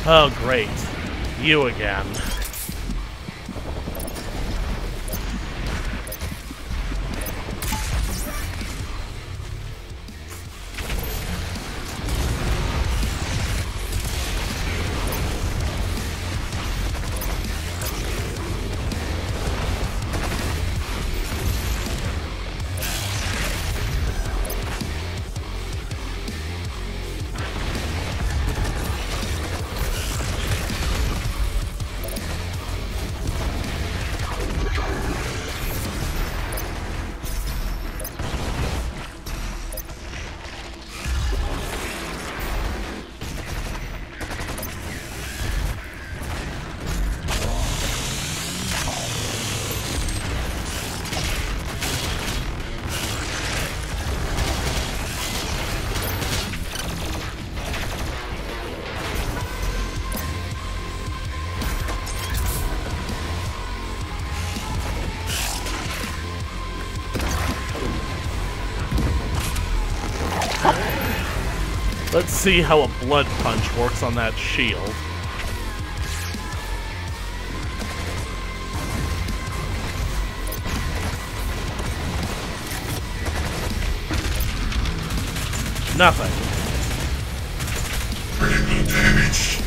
Oh, great. You again. Let's see how a blood punch works on that shield. Nothing. Critical damage.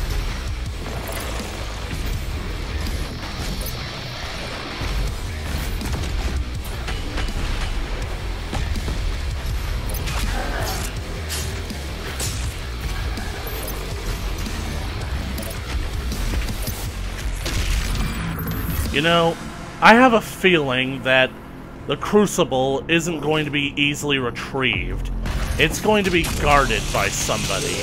You know, I have a feeling that the Crucible isn't going to be easily retrieved. It's going to be guarded by somebody.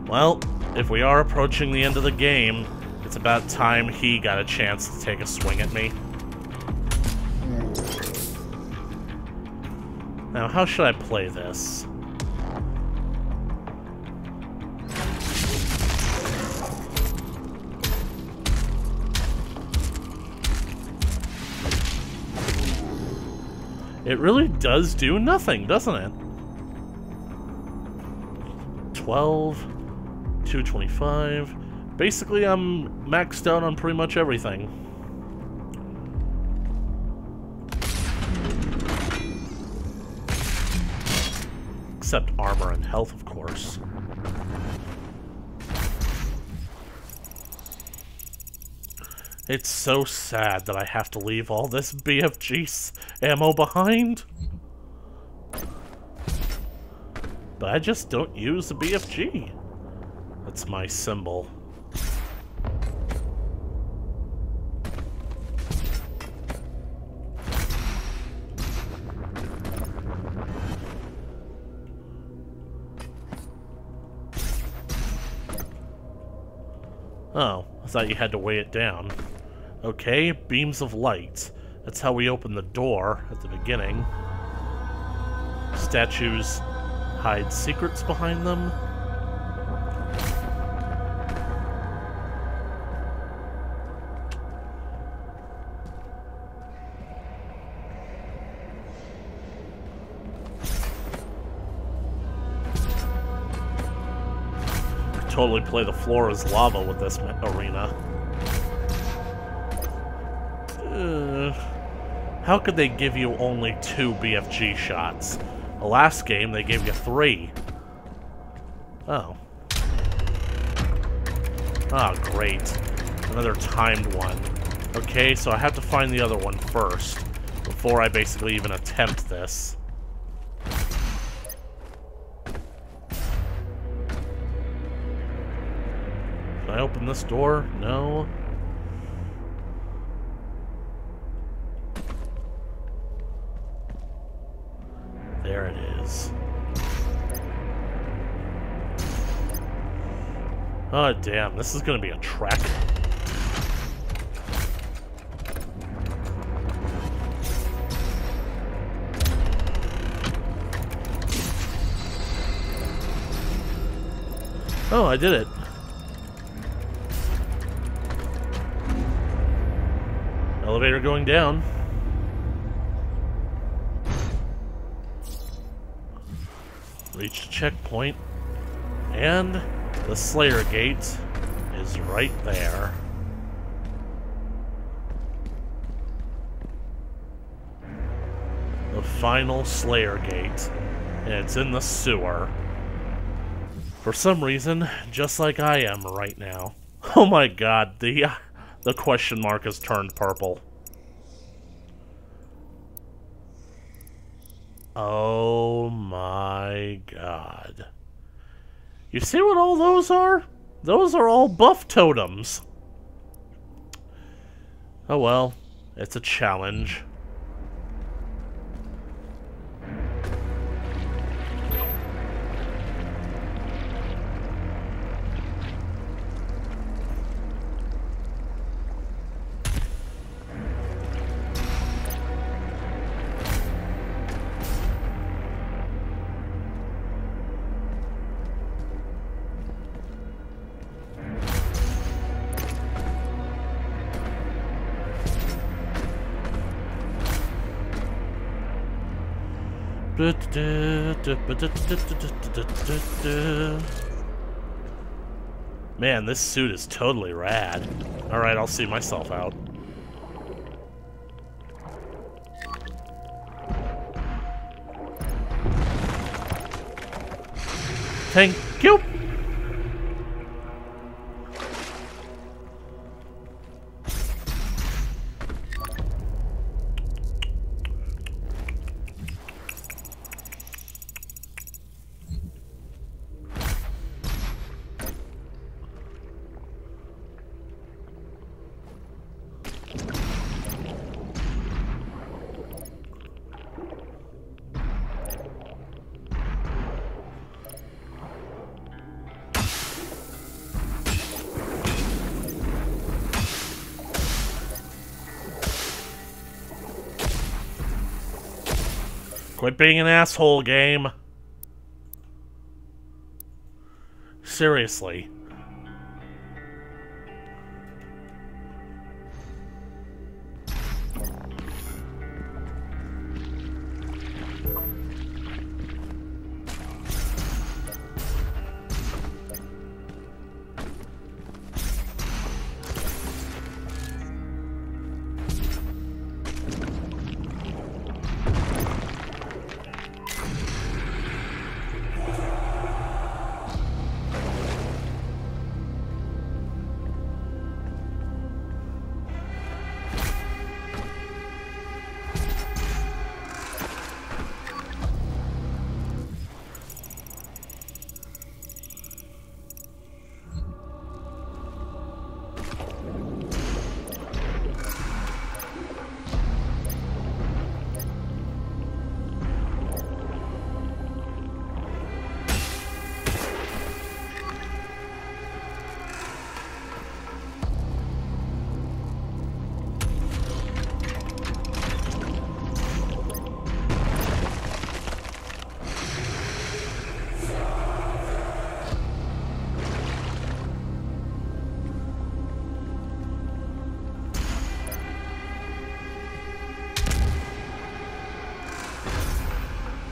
Well, if we are approaching the end of the game, it's about time he got a chance to take a swing at me. Now, how should I play this? It really does do nothing, doesn't it? 12, 225. Basically, I'm maxed out on pretty much everything. Except armor and health, of course. It's so sad that I have to leave all this BFG ammo behind. But I just don't use the BFG. That's my symbol. Oh, I thought you had to weigh it down. Okay, beams of light. That's how we open the door at the beginning. Statues hide secrets behind them. Could totally play the floor as lava with this arena. How could they give you only 2 BFG shots? The last game, they gave you 3. Oh. Ah, great. Another timed one. Okay, so I have to find the other one first, before I basically even attempt this. Can I open this door? No. There it is. Oh, damn. This is going to be a trek. Oh, I did it. Elevator going down. Reached a checkpoint, and the Slayer Gate is right there. The final Slayer Gate, and it's in the sewer. For some reason, just like I am right now. Oh my god, the question mark has turned purple. Oh my god. You see what all those are? Those are all buff totems. Oh well, it's a challenge. Man, this suit is totally rad. Alright, I'll see myself out. Thank you! Quit being an asshole, game. Seriously.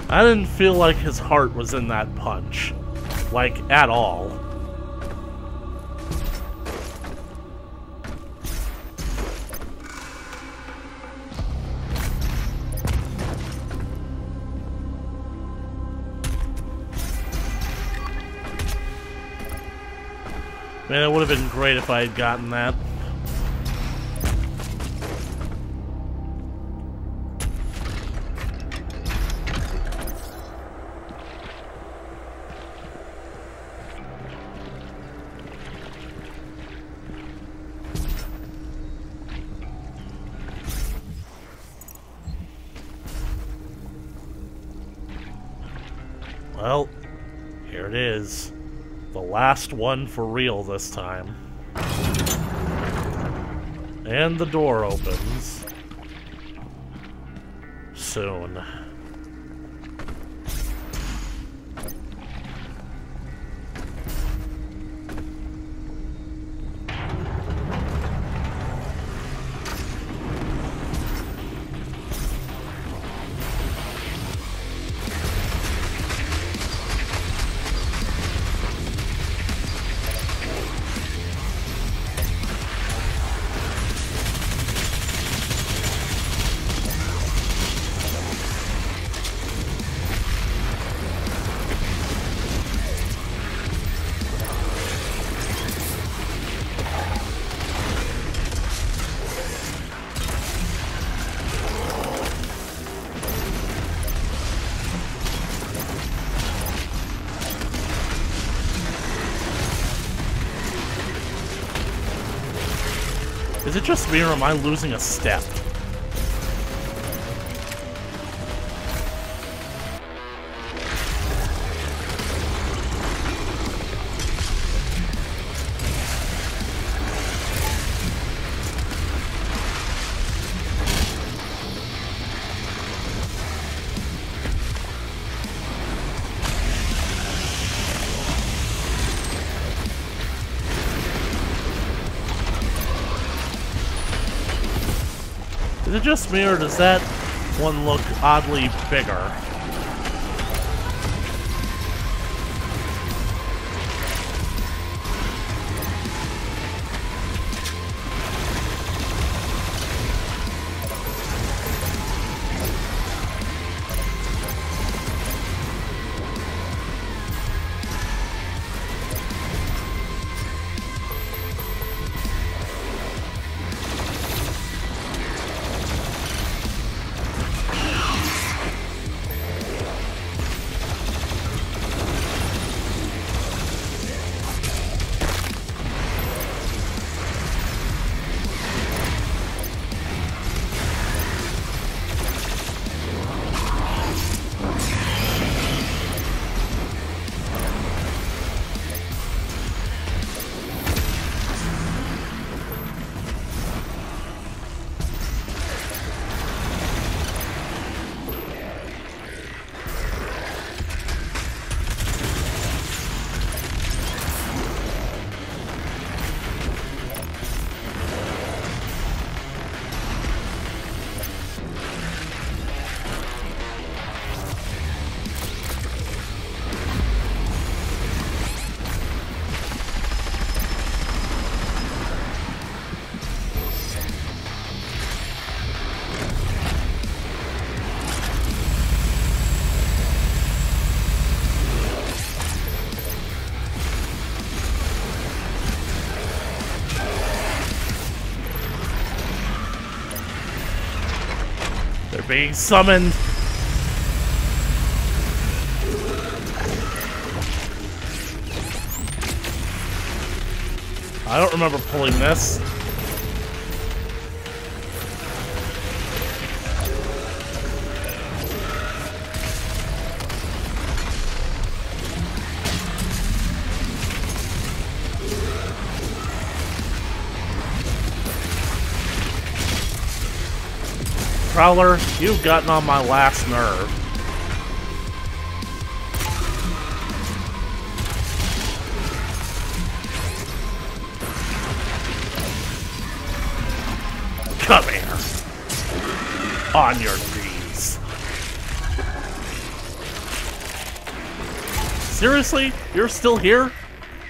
I didn't feel like his heart was in that punch. Like, at all. Man, it would have been great if I had gotten that. Well, here it is. The last one for real this time. And the door opens. Soon. Is it just me or am I losing a step? Is it just me, or does that one look oddly bigger? being summoned. I don't remember pulling this. Prowler, you've gotten on my last nerve. Come here. On your knees. Seriously? You're still here?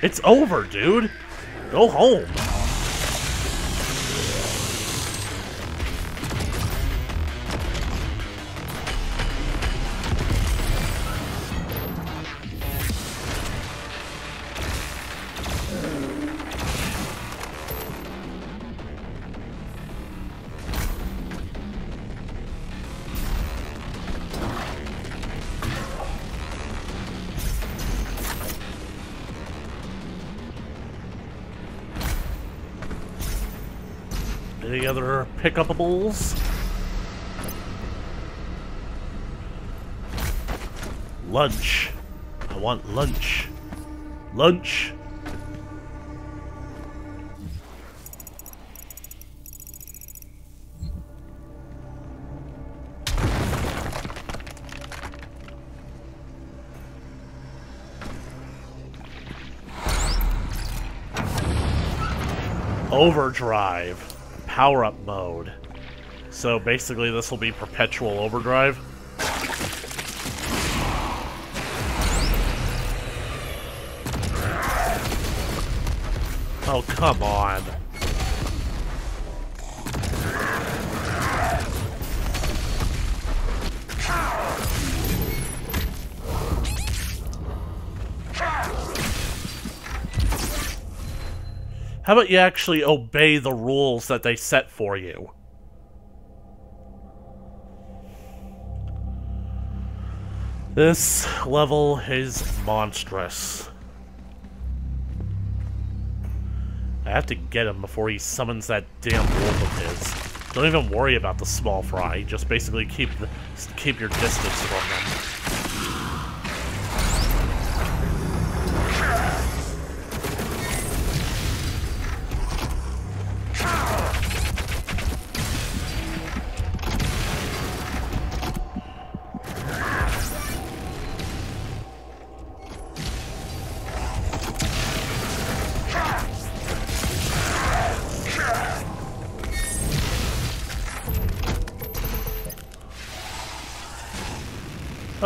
It's over, dude. Go home. Any other pick-upables? Lunch. I want lunch. Lunch. Overdrive. Power-up mode. So basically this will be perpetual overdrive. Oh, come on. How about you actually obey the rules that they set for you? This level is monstrous. I have to get him before he summons that damn wolf of his. Don't even worry about the small fry. Just basically keep your distance from them.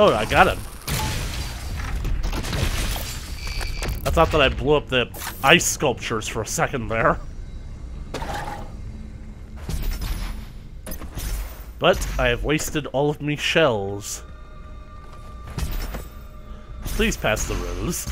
Oh, I got him. I thought that I blew up the ice sculptures for a second there. But I have wasted all of me shells. Please pass the rose.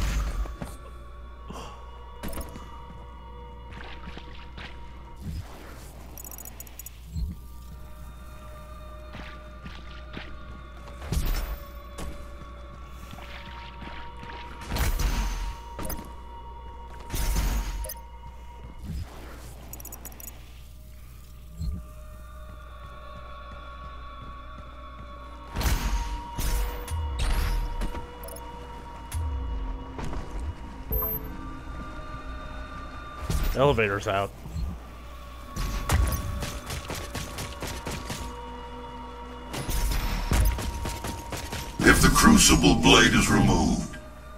Elevator's out. If the Crucible Blade is removed,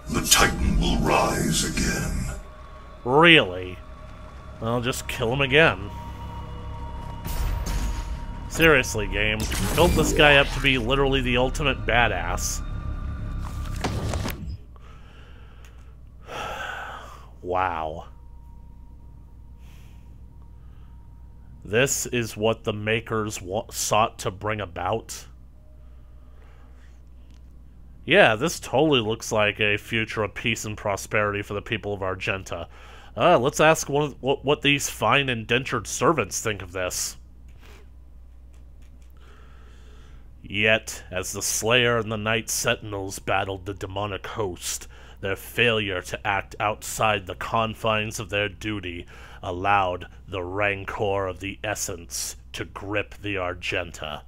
the Titan will rise again. Really? I'll just kill him again. Seriously, game. Built this guy up to be literally the ultimate badass. Wow. This is what the makers sought to bring about. Yeah, this totally looks like a future of peace and prosperity for the people of Argenta. Let's ask what these fine indentured servants think of this. Yet, as the Slayer and the Night Sentinels battled the demonic host, their failure to act outside the confines of their duty allowed the rancor of the Essence to grip the Argenta.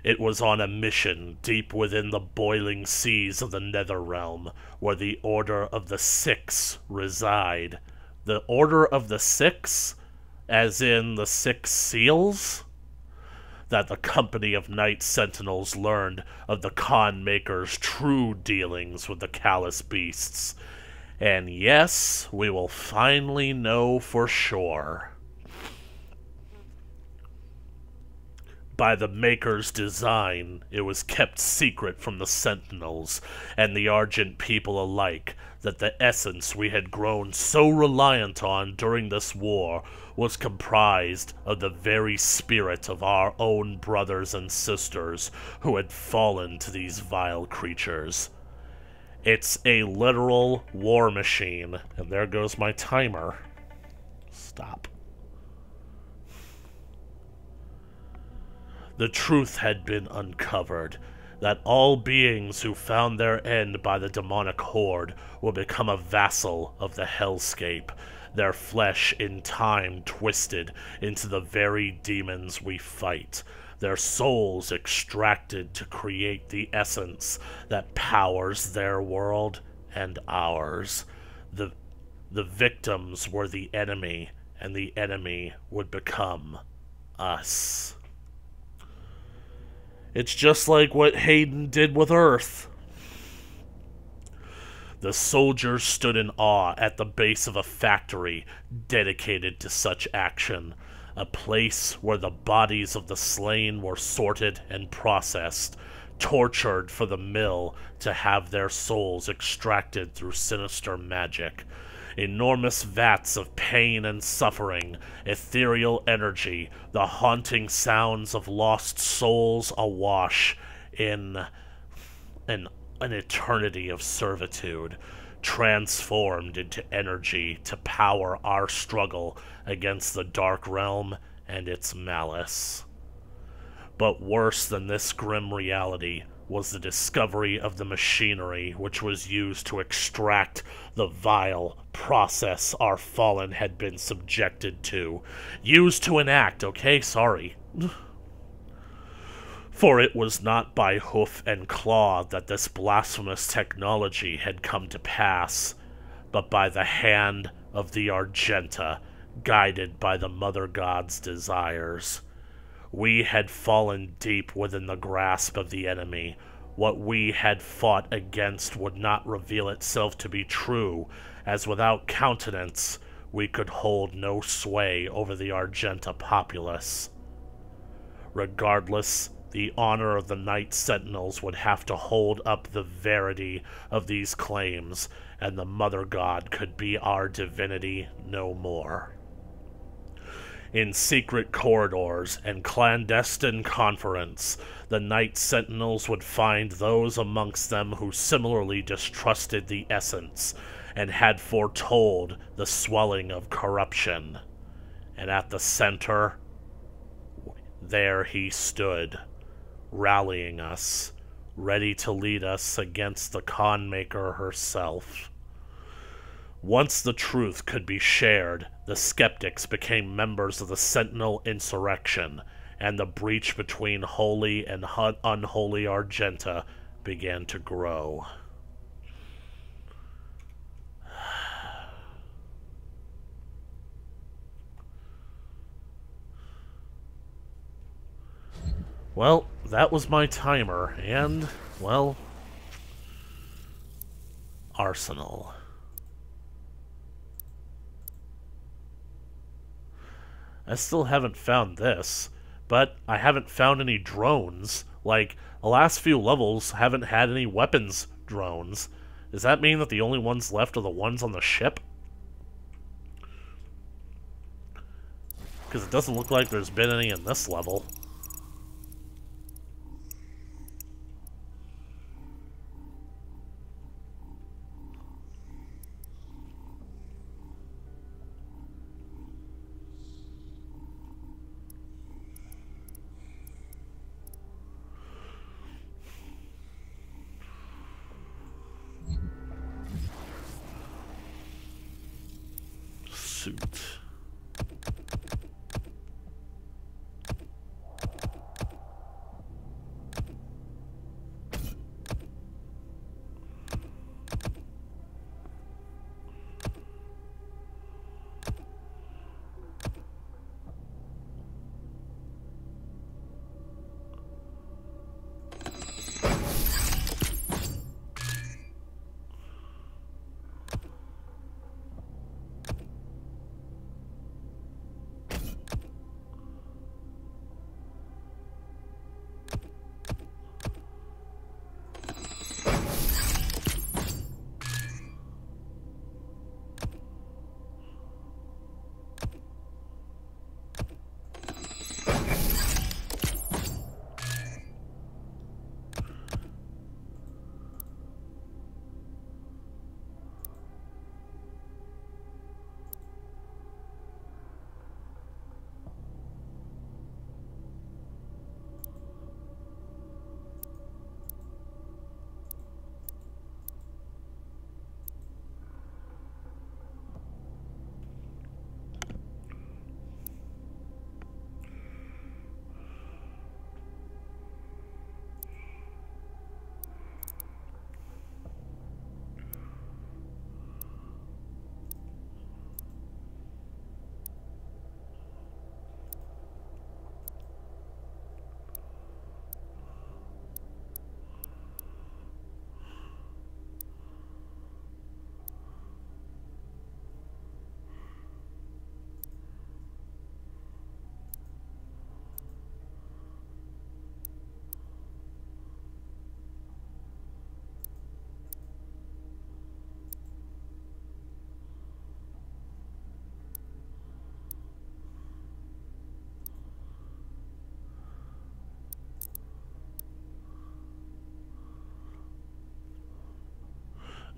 It was on a mission deep within the boiling seas of the Netherrealm, where the Order of the Six reside. The Order of the Six? As in the Six Seals? That the company of Night Sentinels learned of the Con Maker's true dealings with the Callous Beasts. And yes, we will finally know for sure. By the Maker's design, it was kept secret from the Sentinels and the Argent people alike that the essence we had grown so reliant on during this war was comprised of the very spirit of our own brothers and sisters who had fallen to these vile creatures. It's a literal war machine, and there goes my timer. Stop. The truth had been uncovered, that all beings who found their end by the demonic horde will become a vassal of the hellscape, their flesh in time twisted into the very demons we fight, their souls extracted to create the essence that powers their world and ours. The victims were the enemy, and the enemy would become us. It's just like what Hayden did with Earth. The soldiers stood in awe at the base of a factory dedicated to such action, a place where the bodies of the slain were sorted and processed, tortured for the mill to have their souls extracted through sinister magic. Enormous vats of pain and suffering, ethereal energy, the haunting sounds of lost souls awash in an eternity of servitude, transformed into energy to power our struggle against the Dark Realm and its malice. But worse than this grim reality was the discovery of the machinery which was used to extract the vile process our fallen had been subjected to. Used to enact, okay? Sorry. For it was not by hoof and claw that this blasphemous technology had come to pass, but by the hand of the Argenta, guided by the Mother God's desires. We had fallen deep within the grasp of the enemy. What we had fought against would not reveal itself to be true, as without countenance we could hold no sway over the Argenta populace. Regardless, the honor of the Night Sentinels would have to hold up the verity of these claims, and the Mother God could be our divinity no more. In secret corridors and clandestine conference, the Night Sentinels would find those amongst them who similarly distrusted the essence and had foretold the swelling of corruption. And at the center, there he stood, rallying us, ready to lead us against the Con Maker herself. Once the truth could be shared, the skeptics became members of the Sentinel insurrection, and the breach between holy and unholy Argenta began to grow. Well, that was my timer, and, well, Arsenal. I still haven't found this, but I haven't found any drones. Like, the last few levels haven't had any weapons drones. Does that mean that the only ones left are the ones on the ship? Because it doesn't look like there's been any in this level. suit.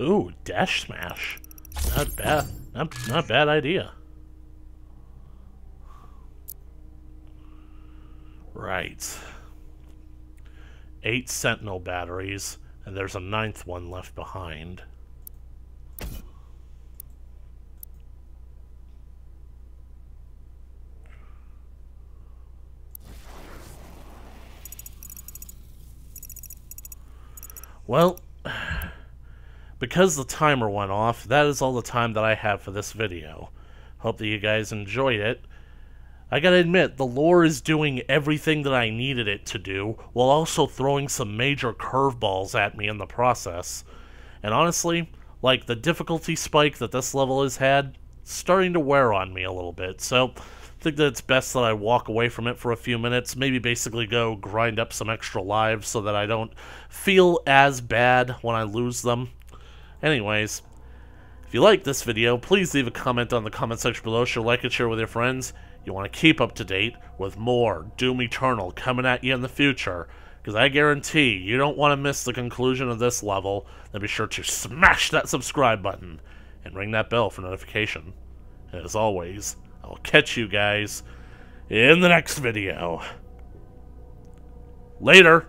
Ooh, dash smash. Not bad. Not bad idea. Right. 8 sentinel batteries, and there's a 9th one left behind. Well, because the timer went off, that is all the time that I have for this video. Hope that you guys enjoyed it. I gotta admit, the lore is doing everything that I needed it to do, while also throwing some major curveballs at me in the process. And honestly, like, the difficulty spike that this level has had, it's starting to wear on me a little bit, so I think that it's best that I walk away from it for a few minutes, maybe basically go grind up some extra lives so that I don't feel as bad when I lose them. Anyways, if you like this video, please leave a comment on the comment section below, like and share with your friends. You want to keep up to date with more Doom Eternal coming at you in the future, because I guarantee you don't want to miss the conclusion of this level. Then be sure to smash that subscribe button and ring that bell for notification. And as always, I'll catch you guys in the next video. Later!